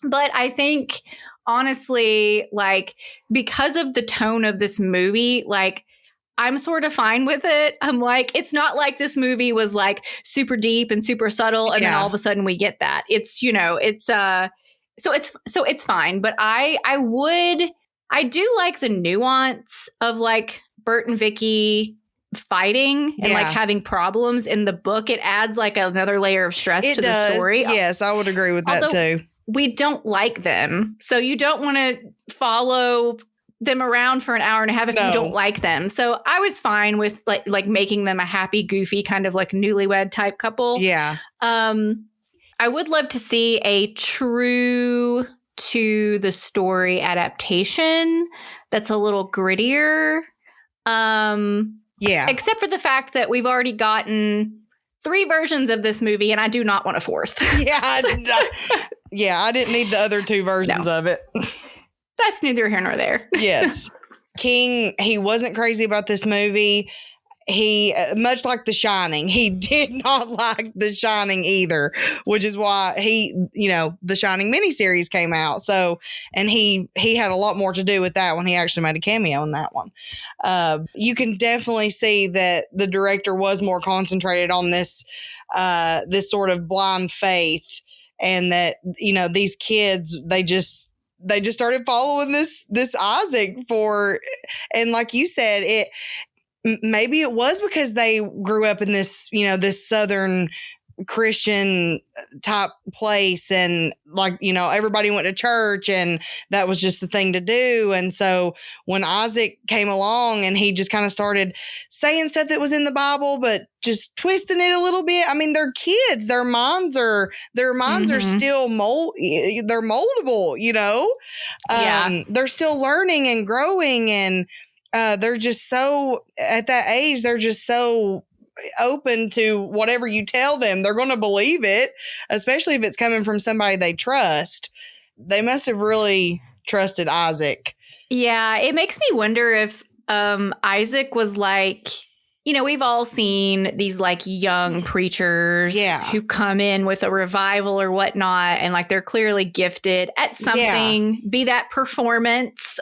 B: But I think honestly, like, because of the tone of this movie, like, I'm sort of fine with it. I'm like, it's not like this movie was like super deep and super subtle, and then all of a sudden we get that. It's, so it's fine. But I do like the nuance of like Bert and Vicky fighting and like having problems in the book. It adds like another layer of stress to the story.
C: Yes, I would agree with that too.
B: We don't like them. So you don't want to follow them around for an hour and a half if you don't like them. So I was fine with like making them a happy, goofy kind of like newlywed type couple.
C: Yeah.
B: I would love to see a true to the story adaptation that's a little grittier. Except for the fact that we've already gotten 3 versions of this movie and I do not want a 4th.
C: I didn't need the other 2 versions of it.
B: That's neither here nor there.
C: Yes. King, he wasn't crazy about this movie. He, much like The Shining, he did not like The Shining either, which is why The Shining miniseries came out. So, and he had a lot more to do with that when he actually made a cameo in that one. You can definitely see that the director was more concentrated on this sort of blind faith, and that, these kids, they just started following this Isaac and like you said, maybe it was because they grew up in this, this Southern Christian type place, and like, everybody went to church and that was just the thing to do. And so when Isaac came along and he just kind of started saying stuff that was in the Bible, but just twisting it a little bit. I mean, they're kids, their minds are still they're moldable, they're still learning and growing, and they're just so, at that age, they're just so open to whatever you tell them. They're going to believe it, especially if it's coming from somebody they trust. They must have really trusted Isaac.
B: Yeah, it makes me wonder if Isaac was like, you know, we've all seen these like young preachers who come in with a revival or whatnot, and like they're clearly gifted at something, be that performance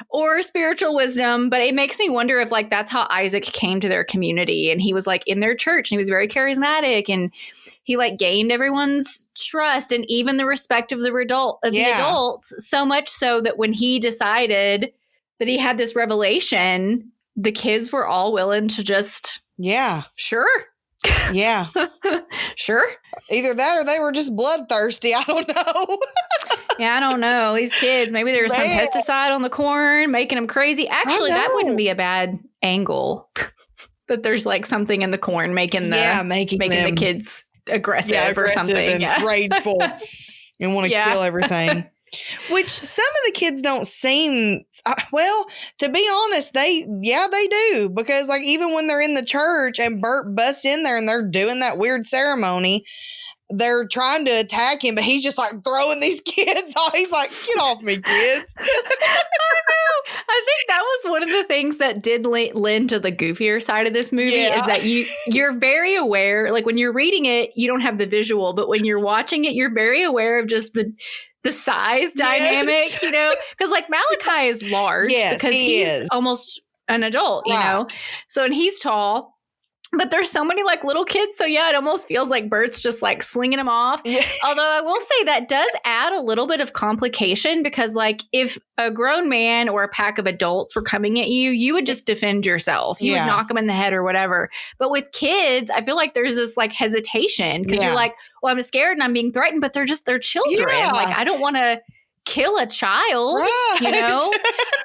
B: or spiritual wisdom. But it makes me wonder if like that's how Isaac came to their community, and he was like in their church and he was very charismatic, and he like gained everyone's trust and even the respect of the adults, so much so that when he decided that he had this revelation, the kids were all willing to just sure.
C: Either that or they were just bloodthirsty. I don't know.
B: I don't know. These kids, maybe there was some pesticide on the corn making them crazy. Actually, that wouldn't be a bad angle. That there's like something in the corn making the kids aggressive or something.
C: And rageful and want to kill everything. Which some of the kids don't seem, well, to be honest, they do. Because like even when they're in the church and Bert busts in there and they're doing that weird ceremony, they're trying to attack him, but he's just like throwing these kids off. He's like, get off me, kids.
B: I think that was one of the things that did lend to the goofier side of this movie is that you're very aware, like when you're reading it, you don't have the visual, but when you're watching it, you're very aware of just the size dynamic, you know, because like Malachi is large because he's almost an adult, you know, so, and he's tall. But there's so many like little kids. So yeah, it almost feels like Bert's just like slinging them off. Yeah. Although I will say that does add a little bit of complication because like if a grown man or a pack of adults were coming at you, you would just defend yourself. You would knock them in the head or whatever. But with kids, I feel like there's this like hesitation because you're like, well, I'm scared and I'm being threatened, but they're children.
C: Yeah.
B: Like I don't want to kill a child, you know?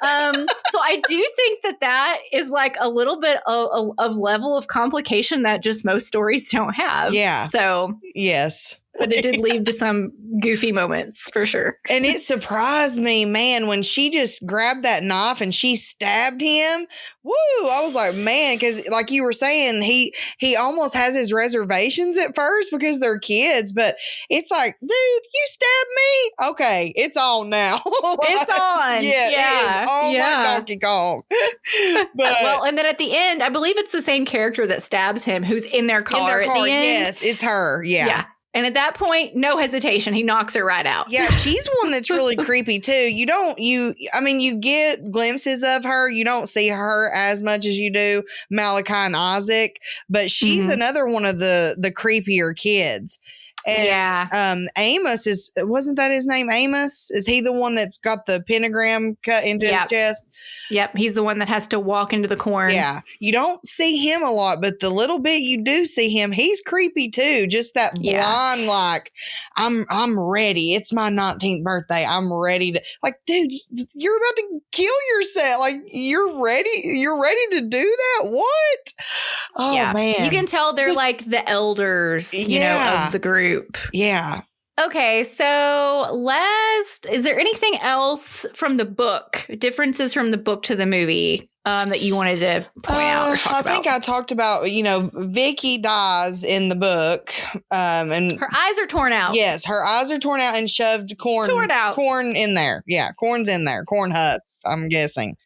B: So I do think that is like a little bit of level of complication that just most stories don't have.
C: Yeah.
B: So.
C: Yes.
B: But it did lead to some goofy moments for sure.
C: And it surprised me, man, when she just grabbed that knife and she stabbed him. Woo! I was like, man, because like you were saying, he almost has his reservations at first because they're kids, but it's like, dude, you stabbed me. Okay, it's on now.
B: It's on.
C: It is on like Donkey Kong. But,
B: well, and then at the end, I believe it's the same character that stabs him who's in their car at the end.
C: Yes, it's her. Yeah.
B: And at that point, no hesitation. He knocks her right out.
C: Yeah, she's one that's really creepy too. You get glimpses of her. You don't see her as much as you do Malachi and Isaac, but she's another one of the creepier kids. And Amos wasn't that his name? Amos? Is he the one that's got the pentagram cut into his chest?
B: Yep. He's the one that has to walk into the corn.
C: Yeah. You don't see him a lot, but the little bit you do see him, he's creepy too. Just that blind, like, I'm ready. It's my 19th birthday. I'm ready to, like, dude, you're about to kill yourself. Like, you're ready to do that? What? Oh, man.
B: You can tell they're like the elders, you know, of the group.
C: Yeah.
B: Okay, so is there anything else from the book, differences from the book to the movie that you wanted to point out or talk about?
C: I think I talked about, you know, Vicky dies in the book. And
B: her eyes are torn out.
C: Yes, her eyes are torn out and shoved corn in there. Yeah, corn's in there. Corn husks, I'm guessing.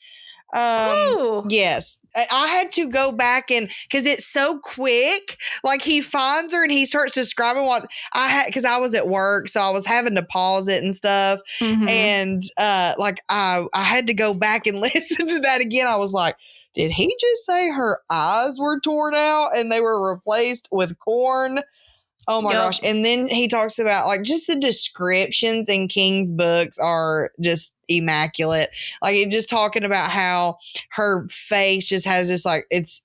C: Yes, I had to go back and because it's so quick. Like he finds her and he starts describing what I had because I was at work, so I was having to pause it and stuff. And like I had to go back and listen to that again. I was like, did he just say her eyes were torn out and they were replaced with corn? Oh my gosh. And then he talks about like just the descriptions in King's books are just immaculate. Like it just talking about how her face just has this like it's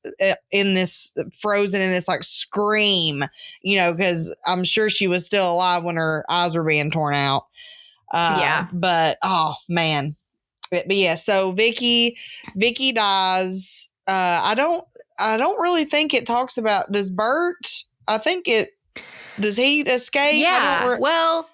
C: in this frozen in this like scream, you know, because I'm sure she was still alive when her eyes were being torn out. But oh man. But yeah, so Vicky dies. I don't really think it talks about does Bert, I think it does he escape?
B: Yeah. Well,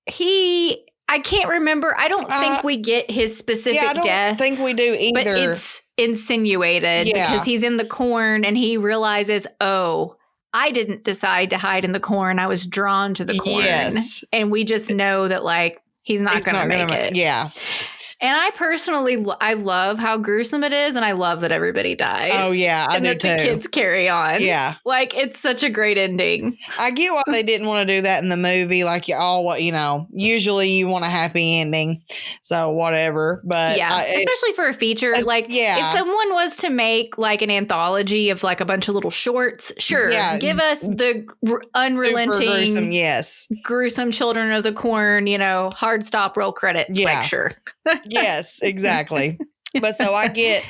B: he I can't remember. I don't think we get his specific
C: I don't
B: death.
C: think we do either.
B: But it's insinuated because he's in the corn and he realizes, oh, I didn't decide to hide in the corn. I was drawn to the corn.
C: Yes.
B: And we just know that, like, he's not going to make it.
C: Yeah.
B: And I personally, I love how gruesome it is, and I love that everybody dies.
C: Oh, yeah, I
B: and
C: do
B: that
C: too.
B: the kids carry on.
C: Yeah.
B: Like, it's such a great ending.
C: I get why they didn't want to do that in the movie. Like, usually you want a happy ending. So, whatever. But
B: yeah, especially for a feature. Like,
C: yeah.
B: if someone was to make, like, an anthology of, like, a bunch of little shorts, sure.
C: Yeah.
B: Give us the unrelenting,
C: gruesome, yes.
B: gruesome Children of the Corn, hard stop, roll credits.
C: Yeah.
B: Like, sure.
C: Yes, exactly. But so I get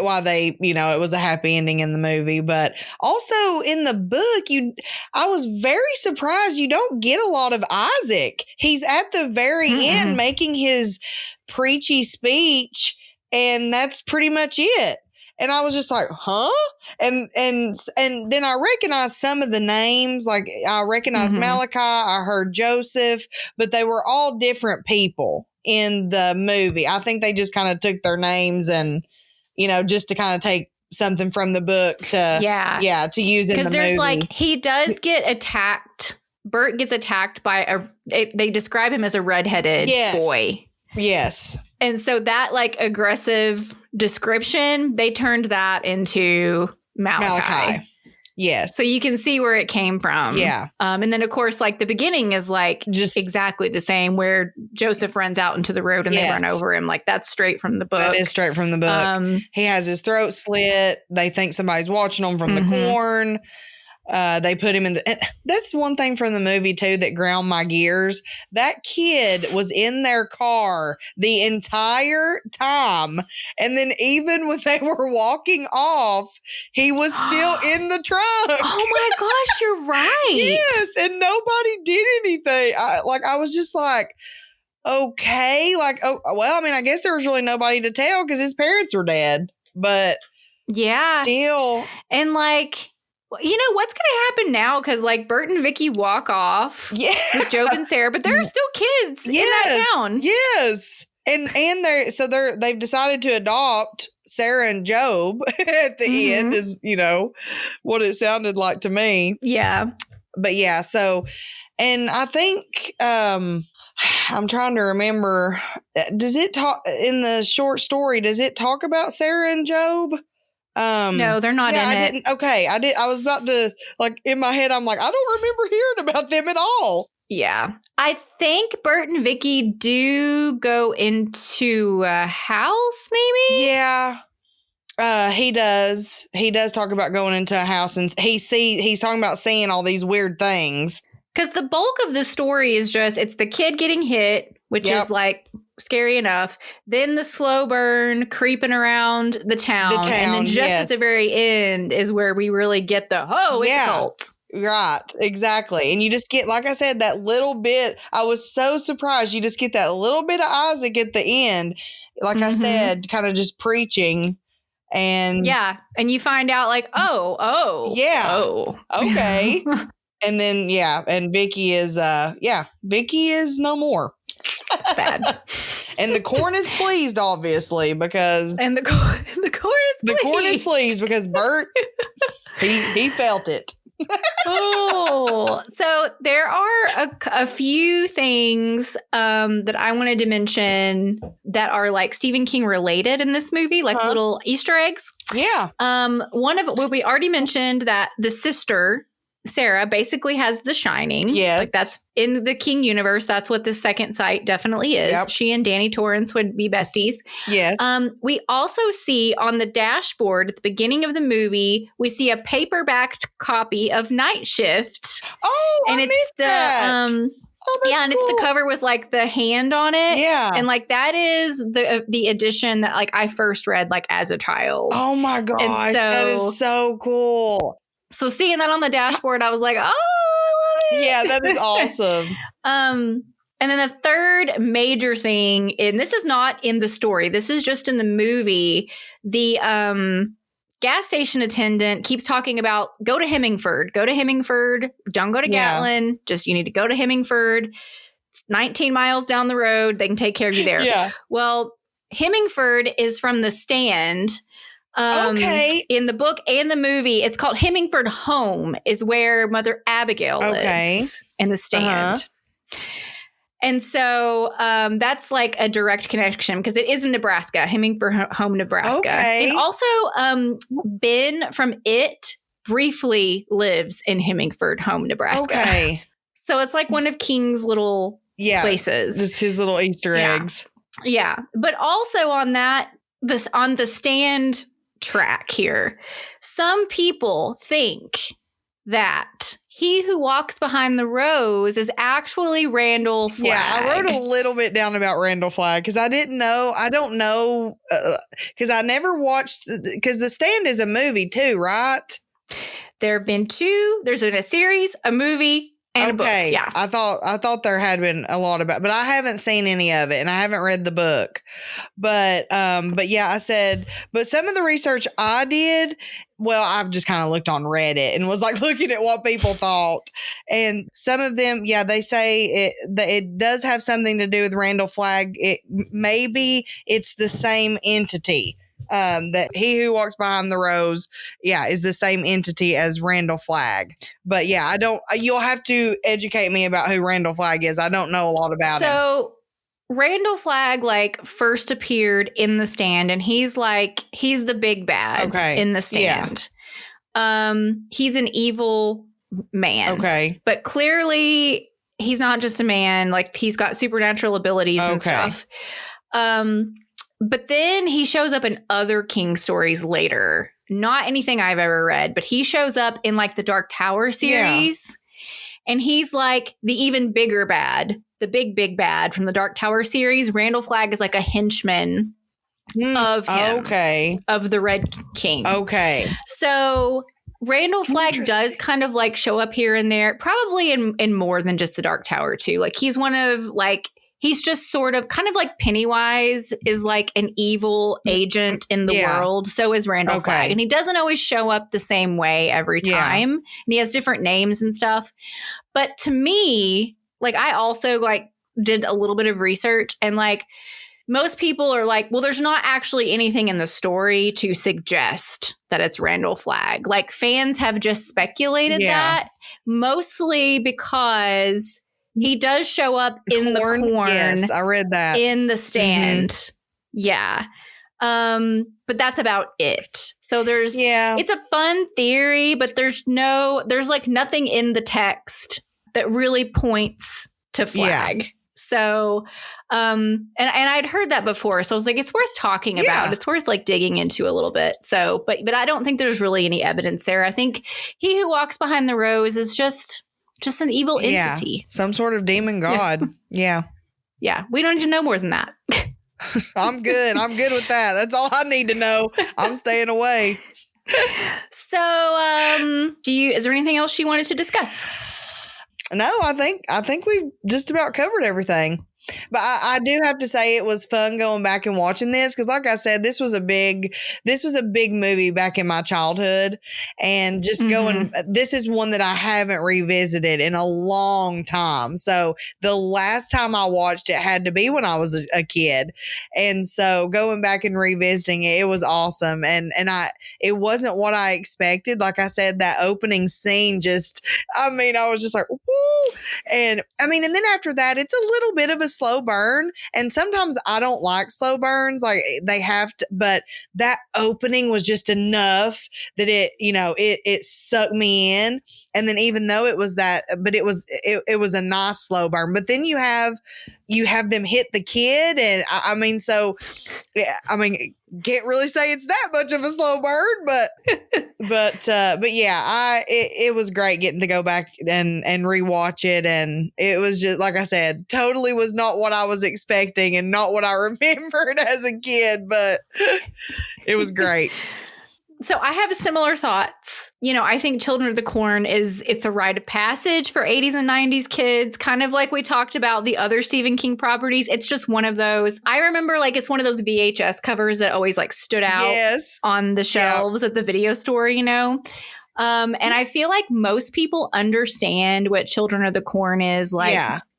C: why they, it was a happy ending in the movie, but also in the book, I was very surprised you don't get a lot of Isaac. He's at the very end making his preachy speech, and that's pretty much it. And I was just like, huh? And then I recognized some of the names. Like I recognized Malachi, I heard Joseph, but they were all different people in the movie. I think they just kind of took their names and, just to kind of take something from the book to to use in the movie.
B: Because there's like, he does get attacked. Bert gets attacked by they describe him as a redheaded boy.
C: Yes.
B: And so that like aggressive description, they turned that into Malachi.
C: Yes.
B: So you can see where it came from.
C: Yeah.
B: And then, of course, like the beginning is like just exactly the same where Joseph runs out into the road and they run over him. Like that's straight from the book.
C: That is straight from the book. He has his throat slit. They think somebody's watching him from the corn. They put him in that's one thing from the movie too that ground my gears. That kid was in their car the entire time. And then even when they were walking off, he was still in the trunk.
B: Oh my gosh, you're right.
C: Yes. And nobody did anything. I was just like, okay. Like, oh, well, I mean, I guess there was really nobody to tell because his parents were dead, but
B: yeah,
C: still.
B: And like, what's going to happen now? Because like Bert and Vicky walk off with Job and Sarah, but there are still kids in that town.
C: Yes. And they've decided to adopt Sarah and Job at the end is, what it sounded like to me.
B: Yeah.
C: But yeah, so, and I think, I'm trying to remember, does it talk in the short story, does it talk about Sarah and Job?
B: No, they're not in it.
C: Okay, I was about to, like, in my head, I'm like, I don't remember hearing about them at all.
B: Yeah. I think Bert and Vicky do go into a house, maybe?
C: Yeah. He does. He does talk about going into a house, and he's talking about seeing all these weird things.
B: Because the bulk of the story is just, it's the kid getting hit, which is like scary enough. Then the slow burn creeping around the town. And then just at the very end is where we really get the, it's a cult.
C: Right, exactly. And you just get, like I said, that little bit. I was so surprised. You just get that little bit of Isaac at the end. Like I said, kind of just preaching. And
B: and you find out like,
C: okay. And then, and Vicky is, Vicky is no more.
B: It's bad.
C: And the corn is pleased, obviously, because...
B: And the corn is pleased.
C: The corn is pleased because Bert, he felt it.
B: So there are a few things that I wanted to mention that are like Stephen King related in this movie, like little Easter eggs.
C: Yeah.
B: One of it, we already mentioned that the sister Sarah basically has The Shining.
C: Yes.
B: Like that's in the King universe. That's what the second site definitely is.
C: Yep.
B: She and Danny Torrance would be besties.
C: Yes.
B: We also see on the dashboard at the beginning of the movie, we see a paperbacked copy of Night Shift.
C: Oh,
B: and
C: I
B: it's
C: missed
B: the
C: that.
B: and it's the cover with like the hand on it.
C: Yeah.
B: And like that is the edition that like I first read like as a child.
C: Oh my gosh. That is so cool.
B: So seeing that on the dashboard, I was like, oh, I love it.
C: Yeah, that is awesome.
B: And then the third major thing, and this is not in the story, this is just in the movie, the gas station attendant keeps talking about go to Hemingford, don't go to Gatlin, just you need to go to Hemingford. It's 19 miles down the road. They can take care of you there.
C: Yeah.
B: Well, Hemmingford is from The Stand.
C: Okay.
B: In the book and the movie, it's called Hemmingford Home, is where Mother Abigail lives in The Stand. And so that's like a direct connection because it is in Nebraska, Hemmingford Home, Nebraska.
C: Okay.
B: And also Ben from It briefly lives in Hemmingford Home, Nebraska.
C: Okay.
B: So it's like one of King's little places.
C: Just his little Easter eggs.
B: Yeah. But also on on The Stand track here, some people think that he who walks behind the rose is actually Randall Flagg.
C: Yeah, I wrote a little bit down about Randall Flagg because I don't know, because I never watched, because The Stand is a movie too, right?
B: There have been two. There's been a series, a movie, and a book. Yeah.
C: I thought there had been a lot about, but I haven't seen any of it and I haven't read the book. But yeah, I said, but some of the research I did, well, I've just kind of looked on Reddit and was like looking at what people thought. And some of them, yeah, they say it does have something to do with Randall Flagg. Maybe it's the same entity. That he who walks behind the rose, is the same entity as Randall Flagg. But yeah, you'll have to educate me about who Randall Flagg is. I don't know a lot about him.
B: So Randall Flagg first appeared in The Stand, and he's the big bad in The Stand. Yeah. He's an evil man. Okay. But clearly he's not just a man, he's got supernatural abilities and stuff. But then he shows up in other King stories later. Not anything I've ever read, but he shows up in the Dark Tower series. Yeah. And he's the even bigger bad, the big bad from the Dark Tower series. Randall Flagg is a henchman of him. Okay. Of the Red King. Okay. So Randall Flagg does kind of show up here and there, probably in more than just the Dark Tower too. He's one of he's just sort of kind of like Pennywise is an evil agent in the world. So is Randall Flagg. And he doesn't always show up the same way every time. And he has different names and stuff. But to me, I also did a little bit of research and most people are well, there's not actually anything in the story to suggest that it's Randall Flagg. Fans have just speculated that, mostly because he does show up in the corn.
C: Yes, I read that.
B: In The Stand. Mm-hmm. Yeah. But that's about it. So it's a fun theory, but there's nothing in the text that really points to Flagg. Yeah. So, and I'd heard that before. So I was it's worth talking about. It's worth digging into a little bit. So, but I don't think there's really any evidence there. I think he who walks behind the rose is just an evil entity.
C: Some sort of demon god. Yeah.
B: Yeah. We don't need to know more than that.
C: I'm good. I'm good with that. That's all I need to know. I'm staying away.
B: So, is there anything else you wanted to discuss?
C: No, I think we've just about covered everything. But I do have to say it was fun going back and watching this because, like I said, this was a big movie back in my childhood, and just going. This is one that I haven't revisited in a long time. So the last time I watched it had to be when I was a kid, and so going back and revisiting it, it was awesome. And it wasn't what I expected. Like I said, that opening scene I was just woo, and then after that, it's a little bit of a slow burn, and sometimes I don't like slow burns, they have to, but that opening was just enough that it sucked me in. And then even though it was that, but it was a nice slow burn. But then you have them hit the kid, and can't really say it's that much of a slow burn, but yeah, it was great getting to go back and rewatch it, and it was just like I said, totally was not what I was expecting and not what I remembered as a kid, but it was great.
B: So I have similar thoughts. I think Children of the Corn it's a rite of passage for 80s and 90s kids, kind of like we talked about the other Stephen King properties. It's just one of those. I remember it's one of those VHS covers that always stood out on the shelves at the video store, And I feel like most people understand what Children of the Corn is.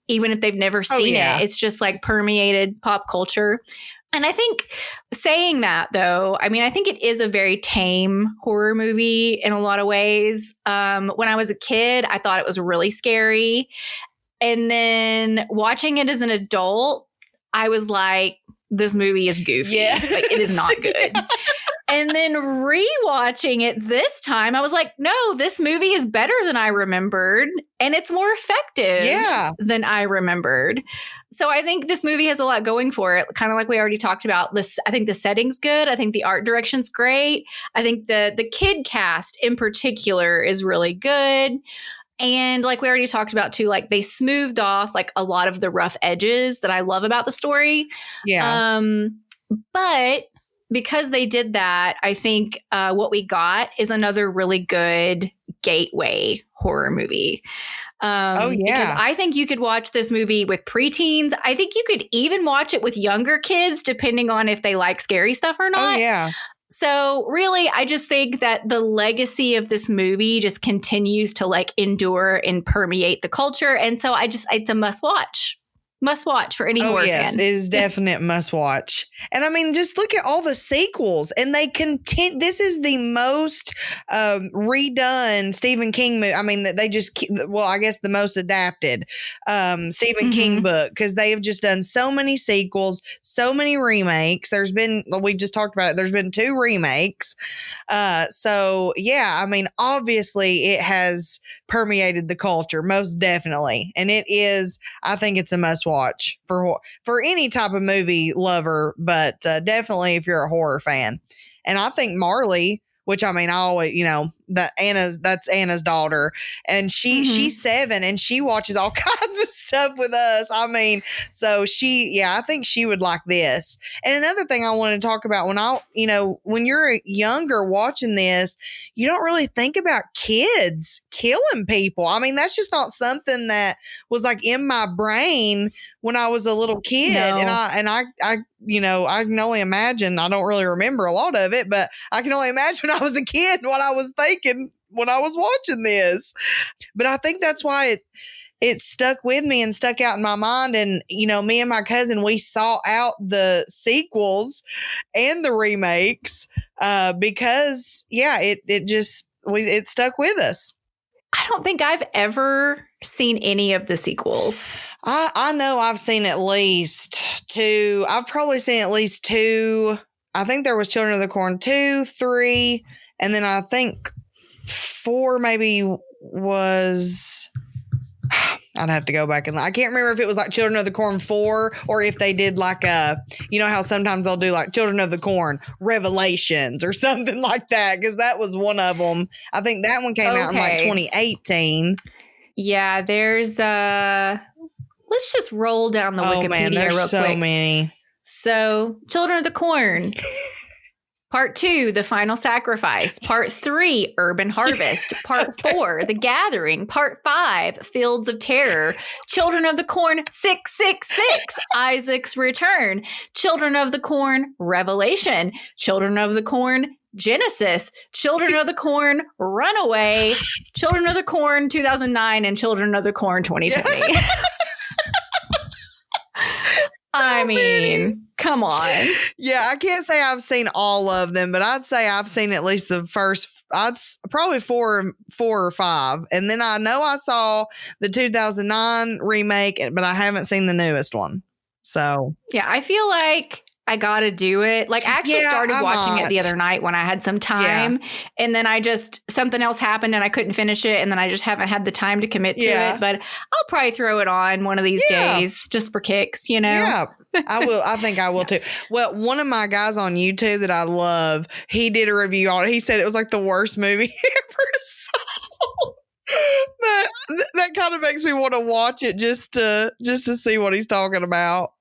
B: even if they've never seen
C: yeah.
B: it. It's just like permeated pop culture. And I think saying that, though, I mean, I think it is a very tame horror movie in a lot of ways. When I was a kid, I thought it was really scary. And then watching it as an adult, I was like, this movie is goofy.
C: Yeah.
B: Like, it is not good.
C: Yeah.
B: And then rewatching it this time, I was like, no, this movie is better than I remembered. And it's more effective than I remembered. So I think this movie has a lot going for it. Kind of like we already talked about. I think the setting's good. I think the art direction's great. I think the kid cast in particular is really good. And like we already talked about too, like they smoothed off like a lot of the rough edges that I love about the story.
C: Yeah.
B: But because they did that, I think what we got is another really good gateway horror movie. Because I think you could watch this movie with preteens. I think you could even watch it with younger kids, depending on if they like scary stuff or not.
C: Oh, yeah.
B: So really, I just think that the legacy of this movie just continues to like endure and permeate the culture. And so it's a must watch. Must watch for any horror fan.
C: It is definite must watch. And I mean, just look at all the sequels, and they continue. This is the most redone Stephen King movie. I mean, that they just, well, I guess the most adapted Stephen King book, because they have just done so many sequels, so many remakes. We just talked about it. There's been 2 remakes. So yeah, I mean, obviously it has permeated the culture most definitely, and I think it's a must watch for any type of movie lover, but definitely if you're a horror fan. And I think Marley, which I mean, I always, that's Anna's daughter, and she's 7 and she watches all kinds of stuff with us. I mean, so I think she would like this. And another thing I want to talk about, when you're younger watching this, you don't really think about kids killing people. I mean, that's just not something that was like in my brain when I was a little kid. No. And I can only imagine, I don't really remember a lot of it, but I can only imagine when I was a kid what I was thinking when I was watching this. But I think that's why it stuck with me and stuck out in my mind. And, me and my cousin, we saw out the sequels and the remakes because, it stuck with us.
B: I don't think I've ever seen any of the sequels.
C: I know I've seen at least 2. I've probably seen at least 2. I think there was Children of the Corn 2, 3, and then I think 4 maybe was... I'd have to go back and I can't remember if it was like Children of the Corn 4 or if they did like how sometimes they'll do like Children of the Corn Revelations or something like that, because that was one of them. I think that one came out in like 2018.
B: Yeah, there's let's just roll down the Wikipedia
C: man, there's
B: real
C: so
B: quick.
C: Many.
B: So, Children of the Corn. Part 2, The Final Sacrifice. Part 3, Urban Harvest. Part 4, The Gathering. Part 5, Fields of Terror. Children of the Corn 666, Isaac's Return. Children of the Corn Revelation. Children of the Corn Genesis. Children of the Corn Runaway. Children of the Corn 2009 and Children of the Corn 2020. I mean, come on.
C: Yeah, I can't say I've seen all of them, but I'd say I've seen at least the first, probably four or 5. And then I know I saw the 2009 remake, but I haven't seen the newest one. So,
B: yeah, I feel like I gotta do it. Like, I actually started watching it the other night when I had some time, and then something else happened and I couldn't finish it, and then I just haven't had the time to commit to it. But I'll probably throw it on one of these days just for kicks,
C: Yeah, I will. I think I will too. Well, one of my guys on YouTube that I love, he did a review on it. He said it was like the worst movie he ever saw. But that kind of makes me want to watch it just to see what he's talking about.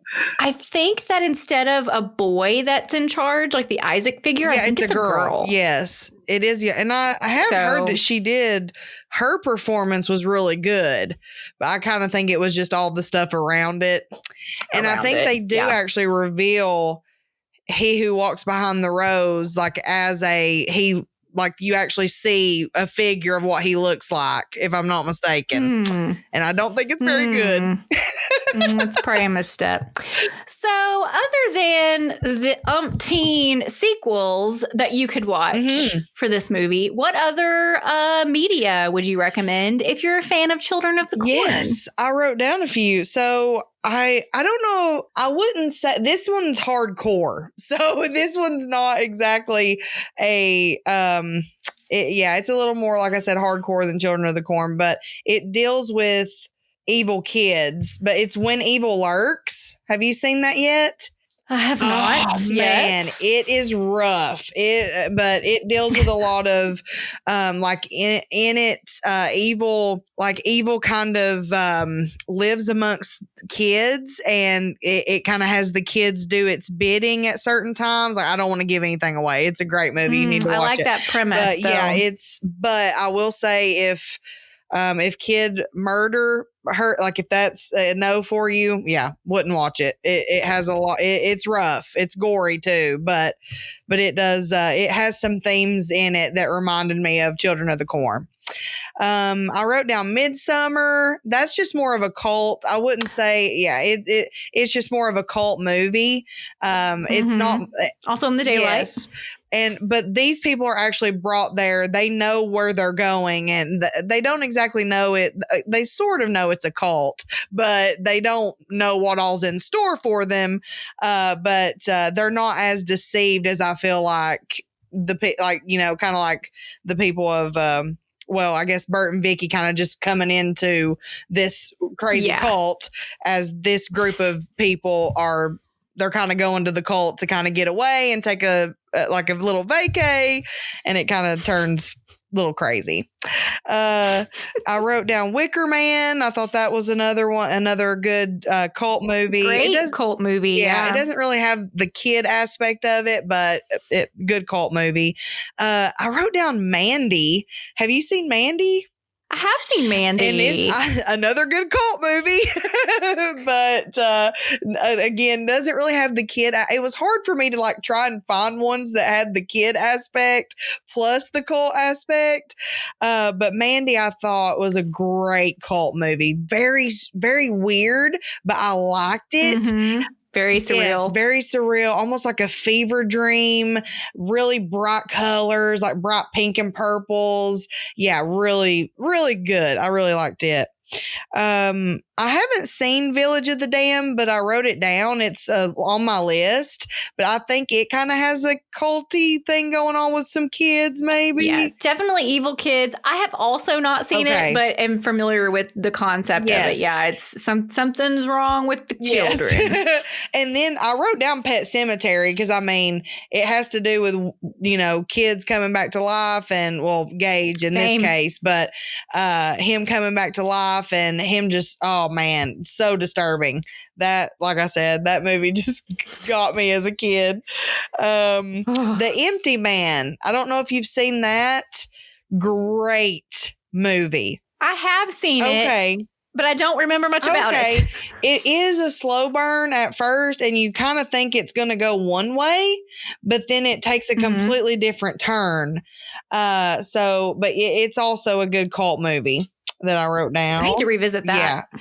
B: I think that instead of a boy that's in charge, like the Isaac figure, I think it's a girl.
C: Yes, it is. Yeah, and I have heard that her performance was really good, but I kind of think it was just all the stuff around it. And I think they do actually reveal he who walks behind the rose, like as he like you actually see a figure of what he looks like, if I'm not mistaken. And I don't think it's very good.
B: Let's pray a misstep. So, other than the umpteen sequels that you could watch for this movie, what other media would you recommend if you're a fan of Children of the Corn?
C: Yes, I wrote down a few. So I don't know. I wouldn't say this one's hardcore. So this one's not exactly a it's a little more, like I said, hardcore than Children of the Corn, but it deals with evil kids, but it's When Evil Lurks. Have you seen that yet?
B: I have not yet.
C: Man, it is rough. But it deals with a lot of like in it evil kind of lives amongst kids, and it kind of has the kids do its bidding at certain times. Like, I don't want to give anything away. It's a great movie. You need to watch it.
B: I like that premise.
C: But I will say if kid murder hurt, like if that's a no for you, wouldn't watch it. It has a lot. It's rough. It's gory too, but it does. It has some themes in it that reminded me of Children of the Corn. I wrote down Midsummer. That's just more of a cult. I wouldn't say, it's just more of a cult movie. It's not
B: also in the daylight.
C: Yes. But these people are actually brought there. They know where they're going, and they don't exactly know it. They sort of know it's a cult, but they don't know what all's in store for them. But they're not as deceived as I feel like kind of like the people of, I guess Bert and Vicky kind of just coming into this crazy cult, as this group of people they're kind of going to the cult to kind of get away and take a little vacay, and it kind of turns a little crazy. I wrote down Wicker Man. I thought that was another good cult movie.
B: Great cult movie.
C: Yeah, it doesn't really have the kid aspect of it, but good cult movie. I wrote down Mandy. Have you seen Mandy?
B: I have seen Mandy.
C: And it's another good cult movie, but again, doesn't really have the kid. It was hard for me to try and find ones that had the kid aspect plus the cult aspect. But Mandy, I thought, was a great cult movie. Very, very weird, but I liked it.
B: Very surreal.
C: Yes, very surreal, almost like a fever dream. Really bright colors, like bright pink and purples. Yeah, really, really good. I really liked it. I haven't seen Village of the Damned, but I wrote it down. It's on my list, but I think it kind of has a culty thing going on with some kids, maybe.
B: Yeah, definitely evil kids. I have also not seen it, but am familiar with the concept of it. Yeah, it's something's wrong with the children.
C: And then I wrote down Pet Sematary because, I mean, it has to do with, kids coming back to life and, Gage in this case, but him coming back to life and him just, oh man, so disturbing. That, like I said, that movie just got me as a kid. The Empty Man. I don't know if you've seen that. Great movie.
B: I have seen it. But I don't remember much about it.
C: It is a slow burn at first, and you kind of think it's going to go one way, but then it takes a completely different turn. But it's also a good cult movie that I wrote down.
B: I need to revisit that.
C: Yeah.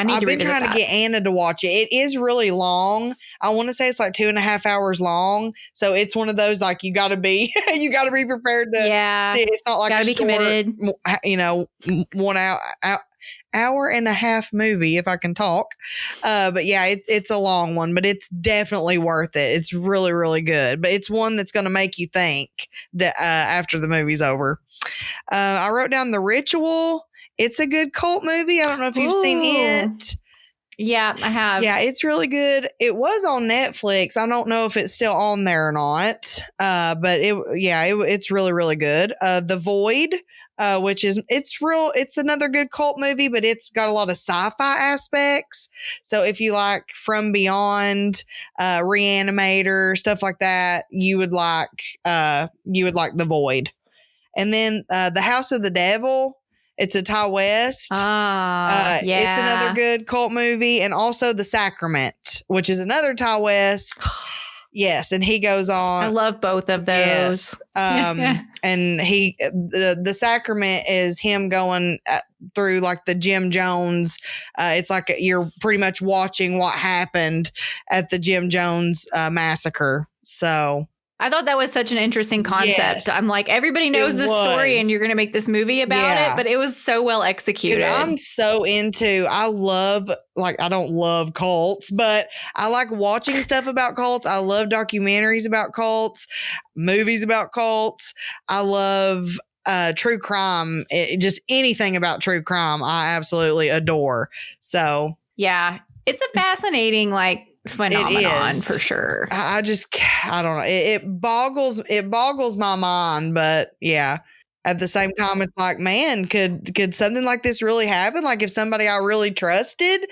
B: I've
C: been trying to get Anna to watch it. It is really long. I want to say it's like 2.5 hours long. So it's one of those, like, you got to be prepared to see it. It's not like a
B: committed.
C: 1 hour and a half movie, if I can talk. But yeah, it's a long one, but it's definitely worth it. It's really, really good. But it's one that's going to make you think that after the movie's over. I wrote down The Ritual. It's a good cult movie. I don't know if you've seen it.
B: Yeah, I have.
C: Yeah, it's really good. It was on Netflix. I don't know if it's still on there or not. But it's really, really good. The Void, which is, it's another good cult movie, but it's got a lot of sci-fi aspects. So if you like From Beyond, Reanimator, stuff like that, you would like The Void. And then The House of the Devil. It's a Ty West. It's another good cult movie. And also The Sacrament, which is another Ty West. Yes, and he goes on.
B: I love both of those.
C: Yes. And the sacrament is him going through like the Jim Jones. It's like you're pretty much watching what happened at the Jim Jones massacre. So
B: I thought that was such an interesting concept.
C: Yes.
B: I'm like, everybody knows
C: It
B: this story
C: was.
B: and you're going to make this movie about
C: Yeah.
B: it, but it was so well executed.
C: I'm so into, I don't love cults, but I like watching stuff about cults. I love documentaries about cults, movies about cults. I love true crime. Just anything about true crime, I absolutely adore. So
B: Yeah. It's a fascinating, like, phenomenon
C: is.
B: for sure.
C: I don't know. It boggles my mind, but yeah. At the same time, it's like, man, could something like this really happen? Like if somebody I really trusted,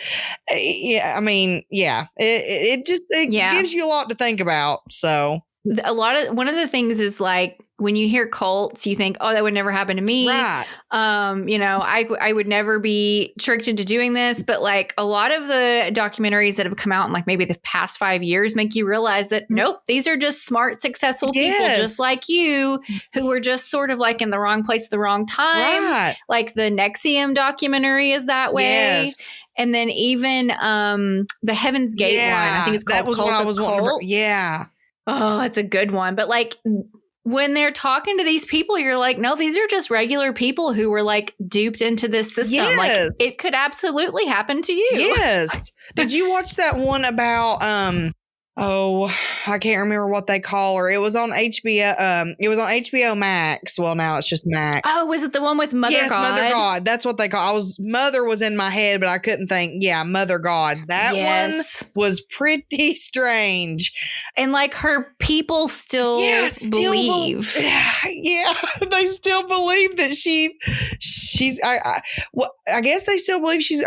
C: yeah. I mean, yeah. It gives you a lot to think about. So
B: One of the things is like when you hear cults, you think, oh, that would never happen to me.
C: right,
B: I would never be tricked into doing this. But like a lot of the documentaries that have come out in like maybe the past 5 years make you realize that nope, these are just smart, successful people
C: Yes.
B: just like you who were just sort of like in the wrong place at the wrong time.
C: right.
B: Like the Nexium documentary is that way.
C: Yes.
B: And then even the Heaven's Gate one, I think it's called
C: that was
B: Cult
C: what I
B: of
C: was wanting to.
B: Cults.
C: Yeah.
B: Oh, that's a good one. But like when they're talking to these people, you're like, no, these are just regular people who were like duped into this system.
C: Yes.
B: Like it could absolutely happen to you.
C: Yes. Did you watch that one about I can't remember what they call her. It was on HBO. It was on HBO Max. Well, now it's just Max.
B: Oh, was it the one with Mother
C: yes,
B: God?
C: Mother God. That's what they call. Mother was in my head, but I couldn't think. Yeah, Mother God. That
B: Yes.
C: one was pretty strange.
B: And like her people still believe.
C: Yeah, they still believe that she's. I guess they still believe she's.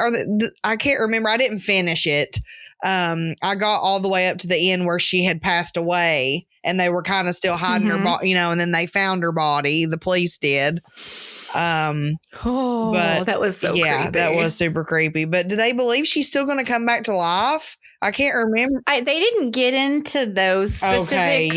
C: I can't remember. I didn't finish it. I got all the way up to the end where she had passed away and they were kind of still hiding her body, and then they found her body. The police did.
B: Oh,
C: but
B: that was so
C: yeah,
B: creepy.
C: that was super creepy. But do they believe she's still going to come back to life? I can't remember.
B: They didn't get into those specifics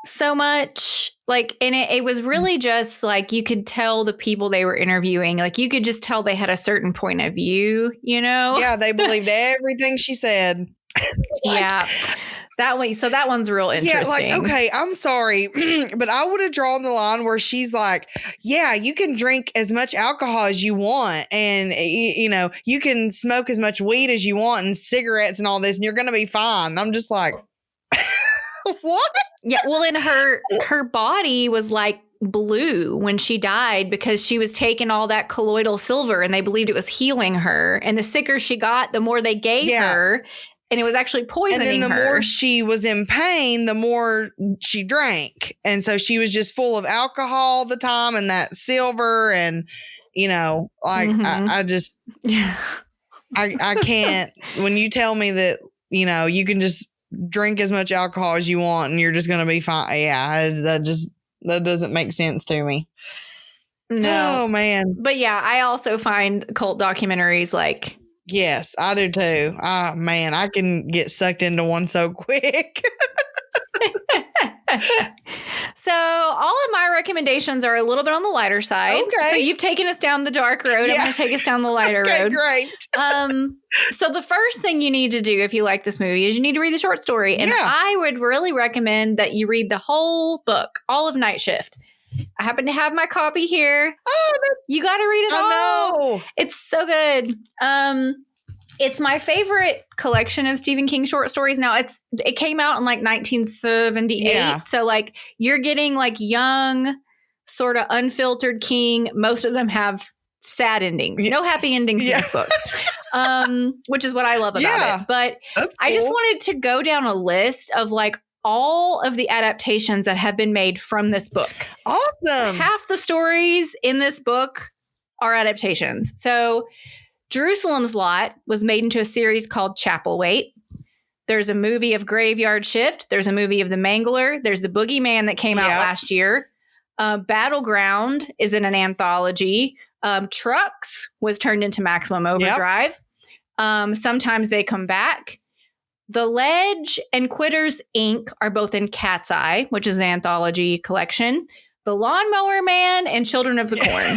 B: so much. Like, and it was really just like you could tell the people they were interviewing, like you could just tell they had a certain point of view, Yeah,
C: they believed everything she said.
B: Yeah. That one. So that one's real interesting.
C: Yeah, like, okay, I'm sorry, but I would have drawn the line where she's like, yeah, you can drink as much alcohol as you want. And, you can smoke as much weed as you want and cigarettes and all this, and you're going to be fine. I'm just like, what?
B: Yeah. Well, and her body was like blue when she died because she was taking all that colloidal silver and they believed it was healing her. And the sicker she got, the more they gave her. And it was actually poisoning her.
C: And then the more she was in pain, the more she drank. And so she was just full of alcohol all the time and that silver. And, I just, I can't, when you tell me that, you can just drink as much alcohol as you want and you're just going to be fine. Yeah, that doesn't make sense to me.
B: No.
C: Oh, man.
B: But yeah, I also find cult documentaries like...
C: Yes, I do too. Man, I can get sucked into one so quick.
B: So all of my recommendations are a little bit on the lighter side.
C: Okay.
B: So you've taken us down the dark road. I'm going to take us down the lighter road.
C: Great.
B: So the first thing you need to do if you like this movie is you need to read the short story. And I would really recommend that you read the whole book, all of Night Shift. I happen to have my copy here.
C: Oh,
B: you got to read it all.
C: I know.
B: It's so good. It's my favorite collection of Stephen King short stories. Now it came out in like 1978.
C: Yeah.
B: So like you're getting like young, sort of unfiltered King. Most of them have sad endings. No happy endings in this book. Which is what I love about it. But
C: that's
B: I just
C: cool.
B: wanted to go down a list of like all of the adaptations that have been made from this book.
C: Awesome.
B: Half the stories in this book are adaptations. So Jerusalem's Lot was made into a series called Chapelwaite. There's a movie of Graveyard Shift. There's a movie of The Mangler. There's The Boogeyman that came out last year. Battleground is in an anthology. Trucks was turned into Maximum Overdrive. Sometimes They Come Back. The Ledge and Quitters Inc. are both in Cat's Eye, which is an anthology collection. The Lawnmower Man and Children of the Corn.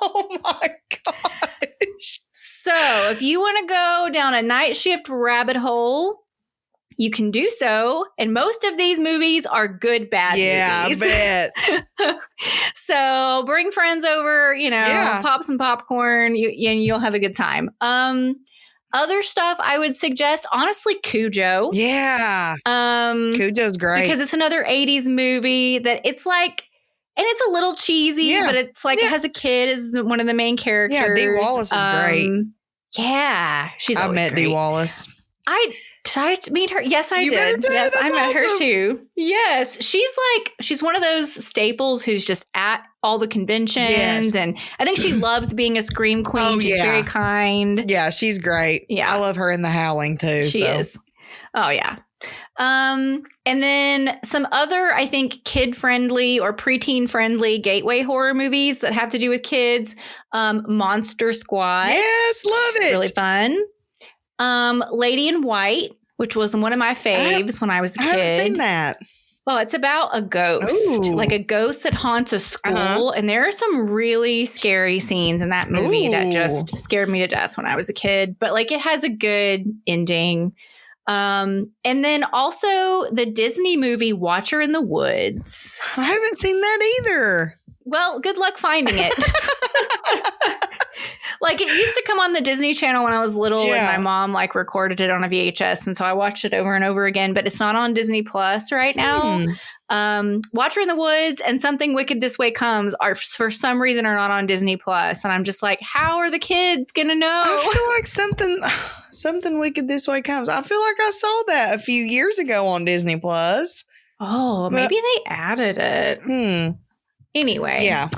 C: Oh my gosh.
B: So if you want to go down a night shift rabbit hole, you can do so. And most of these movies are good, bad movies.
C: Yeah, I bet.
B: So bring friends over, pop some popcorn, and you'll have a good time. Other stuff I would suggest, honestly, Cujo.
C: Yeah. Cujo's great.
B: Because it's another 80s movie that it's like, and it's a little cheesy, but it's like it has a kid as one of the main characters.
C: Yeah, Dee Wallace is great.
B: Yeah, she's always
C: met
B: great.
C: Dee Wallace.
B: Did I meet her? Yes, I
C: You met her
B: did.
C: too?
B: Yes,
C: That's
B: I met her
C: awesome.
B: too. Yes, she's one of those staples who's just at all the conventions,
C: Yes.
B: and I think she loves being a scream queen.
C: Oh,
B: She's
C: yeah.
B: very kind.
C: Yeah, she's great.
B: Yeah.
C: I love her in The Howling too.
B: She is. Oh yeah. And then some other, I think, kid-friendly or preteen-friendly gateway horror movies that have to do with kids. Monster Squad.
C: Yes, love it.
B: Really fun. Lady in White, which was one of my faves when I was a
C: I
B: kid.
C: haven't seen that.
B: Well, it's about a ghost,
C: Ooh.
B: like a ghost that haunts a school. And there are some really scary scenes in that movie that just scared me to death when I was a kid. But like it has a good ending. And then also the Disney movie Watcher in the Woods.
C: I haven't seen that either.
B: Well, good luck finding it. Like it used to come on the Disney Channel when I was little, and my mom like recorded it on a VHS, and so I watched it over and over again. But it's not on Disney Plus right now. Watcher in the Woods and Something Wicked This Way Comes are for some reason are not on Disney Plus, and I'm just like, how are the kids gonna know?
C: I feel like something wicked this way comes. I feel like I saw that a few years ago on Disney Plus.
B: Oh, maybe they added it. Anyway,
C: Yeah,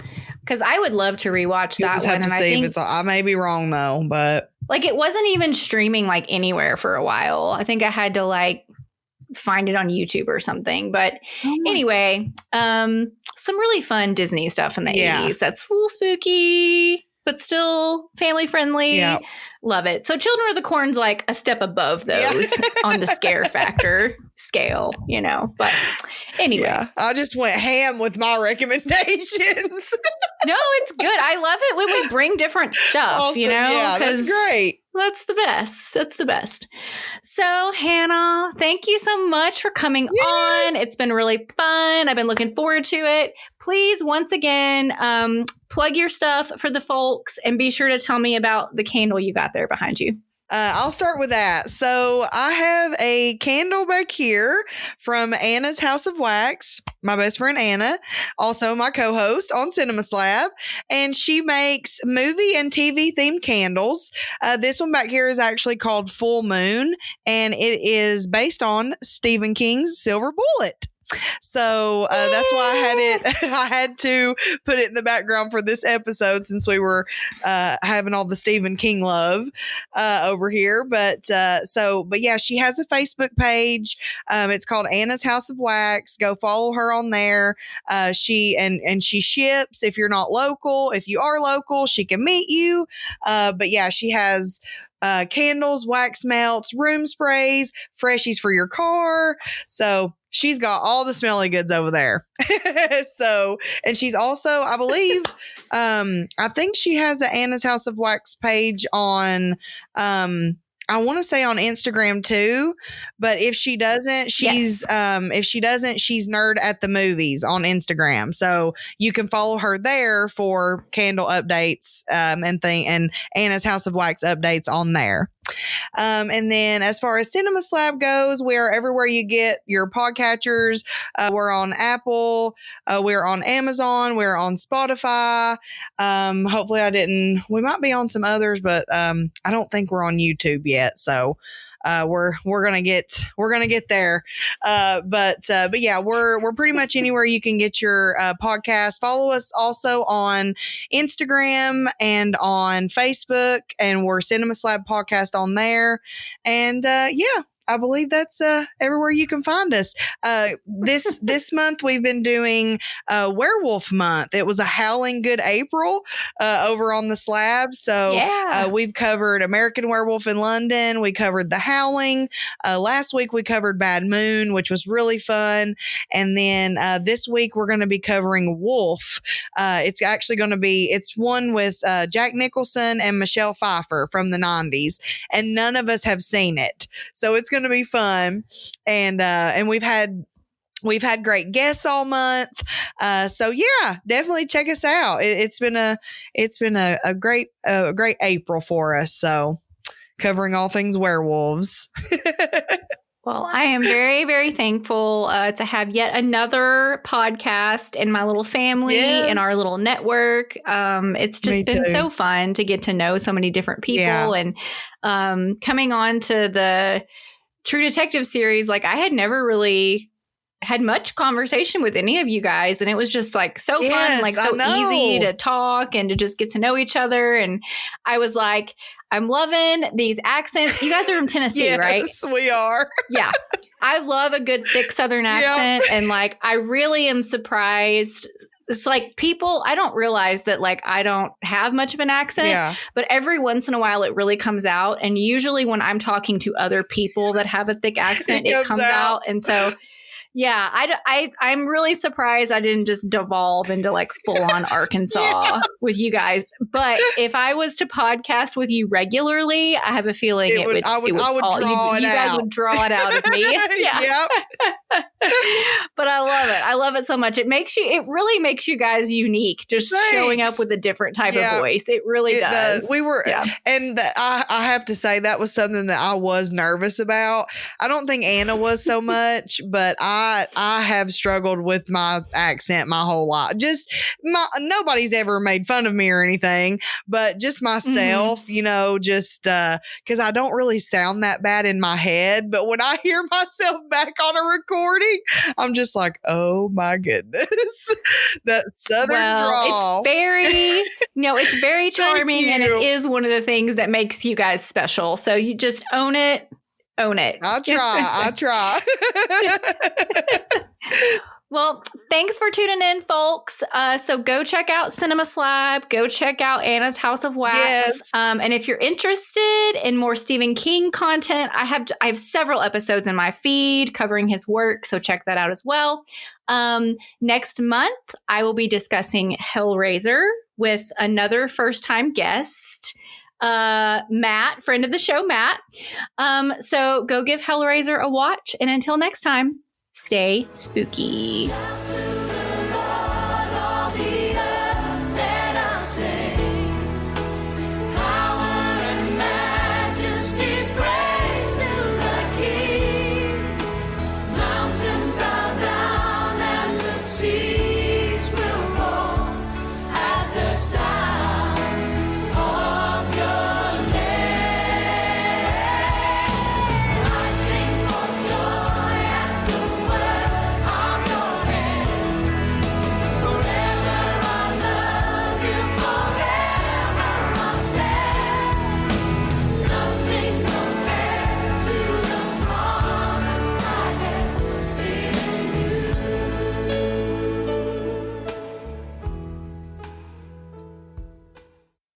B: because I would love to rewatch
C: you
B: that
C: just
B: one,
C: have to
B: and I
C: see
B: think
C: if it's. I may be wrong though, but
B: like it wasn't even streaming like anywhere for a while. I think I had to like find it on YouTube or something. But anyway, some really fun Disney stuff in the 80s. That's a little spooky, but still family friendly.
C: Yeah.
B: Love it. So Children of the Corn's like a step above those on the scare factor scale, But anyway.
C: yeah, I just went ham with my recommendations.
B: No, it's good. I love it when we bring different stuff,
C: Awesome. Yeah, that's
B: 'cause
C: great.
B: That's the best. That's the best. So, Hannah, thank you so much for coming on. It's been really fun. I've been looking forward to it. Please, once again, plug your stuff for the folks and be sure to tell me about the candle you got there behind you.
C: I'll start with that. So I have a candle back here from Anna's House of Wax, my best friend Anna, also my co-host on Cinema Slab, and she makes movie and TV themed candles. This one back here is actually called Full Moon, and it is based on Stephen King's Silver Bullet. So that's why I had it. I had to put it in the background for this episode since we were having all the Stephen King love over here. But yeah, she has a Facebook page. It's called Anna's House of Wax. Go follow her on there. She ships if you're not local. If you are local, she can meet you. But yeah, she has candles, wax melts, room sprays, freshies for your car. So she's got all the smelly goods over there. And she's also, I believe, I think she has an Anna's House of Wax page on, I want to say on Instagram too, but if she doesn't, she's she's Nerd at the Movies on Instagram. So you can follow her there for candle updates and Anna's House of Wax updates on there. And then as far as Cinema Slab goes, we are everywhere you get your podcatchers. We're on Apple. We're on Amazon. We're on Spotify. Hopefully we might be on some others, but I don't think we're on YouTube yet. So we're gonna get there. But yeah, we're pretty much anywhere you can get your podcast. Follow us also on Instagram and on Facebook, and we're Cinema Slab Podcast on there. And yeah, I believe that's everywhere you can find us. This month we've been doing Werewolf Month. It was a howling good April over on the slab. So we've covered American Werewolf in London. We covered The Howling. Last week we covered Bad Moon, which was really fun. And then this week we're going to be covering Wolf. It's actually going to be, it's one with Jack Nicholson and Michelle Pfeiffer from the 90s. And none of us have seen it. So it's going to be fun. And we've had great guests all month. So yeah, definitely check us out. It's been a great April for us. So covering all things werewolves.
B: Well, I am very, very thankful to have yet another podcast in my little family, in our little network. It's just been so fun to get to know so many different people. And coming on to the True Detective series, like I had never really had much conversation with any of you guys, and it was just like so fun and like so easy to talk and to just get to know each other. And I was like, I'm loving these accents. You guys are from Tennessee, right?
C: Yes, we are.
B: Yeah. I love a good thick Southern accent. And like, I really am surprised. It's like people, I don't realize that like I don't have much of an accent, but every once in a while it really comes out. And usually when I'm talking to other people that have a thick accent, it comes out. And so yeah, I'm really surprised I didn't just devolve into like full on Arkansas with you guys. But if I was to podcast with you regularly, I have a feeling I would draw it out. You guys would draw it out of me. But I love it. I love it so much. It really makes you guys unique. Just showing up with a different type of voice. It really does.
C: We were, and I have to say that was something that I was nervous about. I don't think Anna was so much, but I have struggled with my accent my whole life. Nobody's ever made fun of me or anything, but just myself, just because I don't really sound that bad in my head. But when I hear myself back on a recording, I'm just like, oh my goodness, that Southern drawl.
B: It's very charming, and it is one of the things that makes you guys special. So you just own it.
C: I'll try.
B: Well, thanks for tuning in, folks. So go check out Cinema Slab. Go check out Anna's House of Wax.
C: Yes.
B: And if you're interested in more Stephen King content, I have several episodes in my feed covering his work. So check that out as well. Next month, I will be discussing Hellraiser with another first-time guest. Matt, friend of the show, Matt. So go give Hellraiser a watch. And until next time, stay spooky.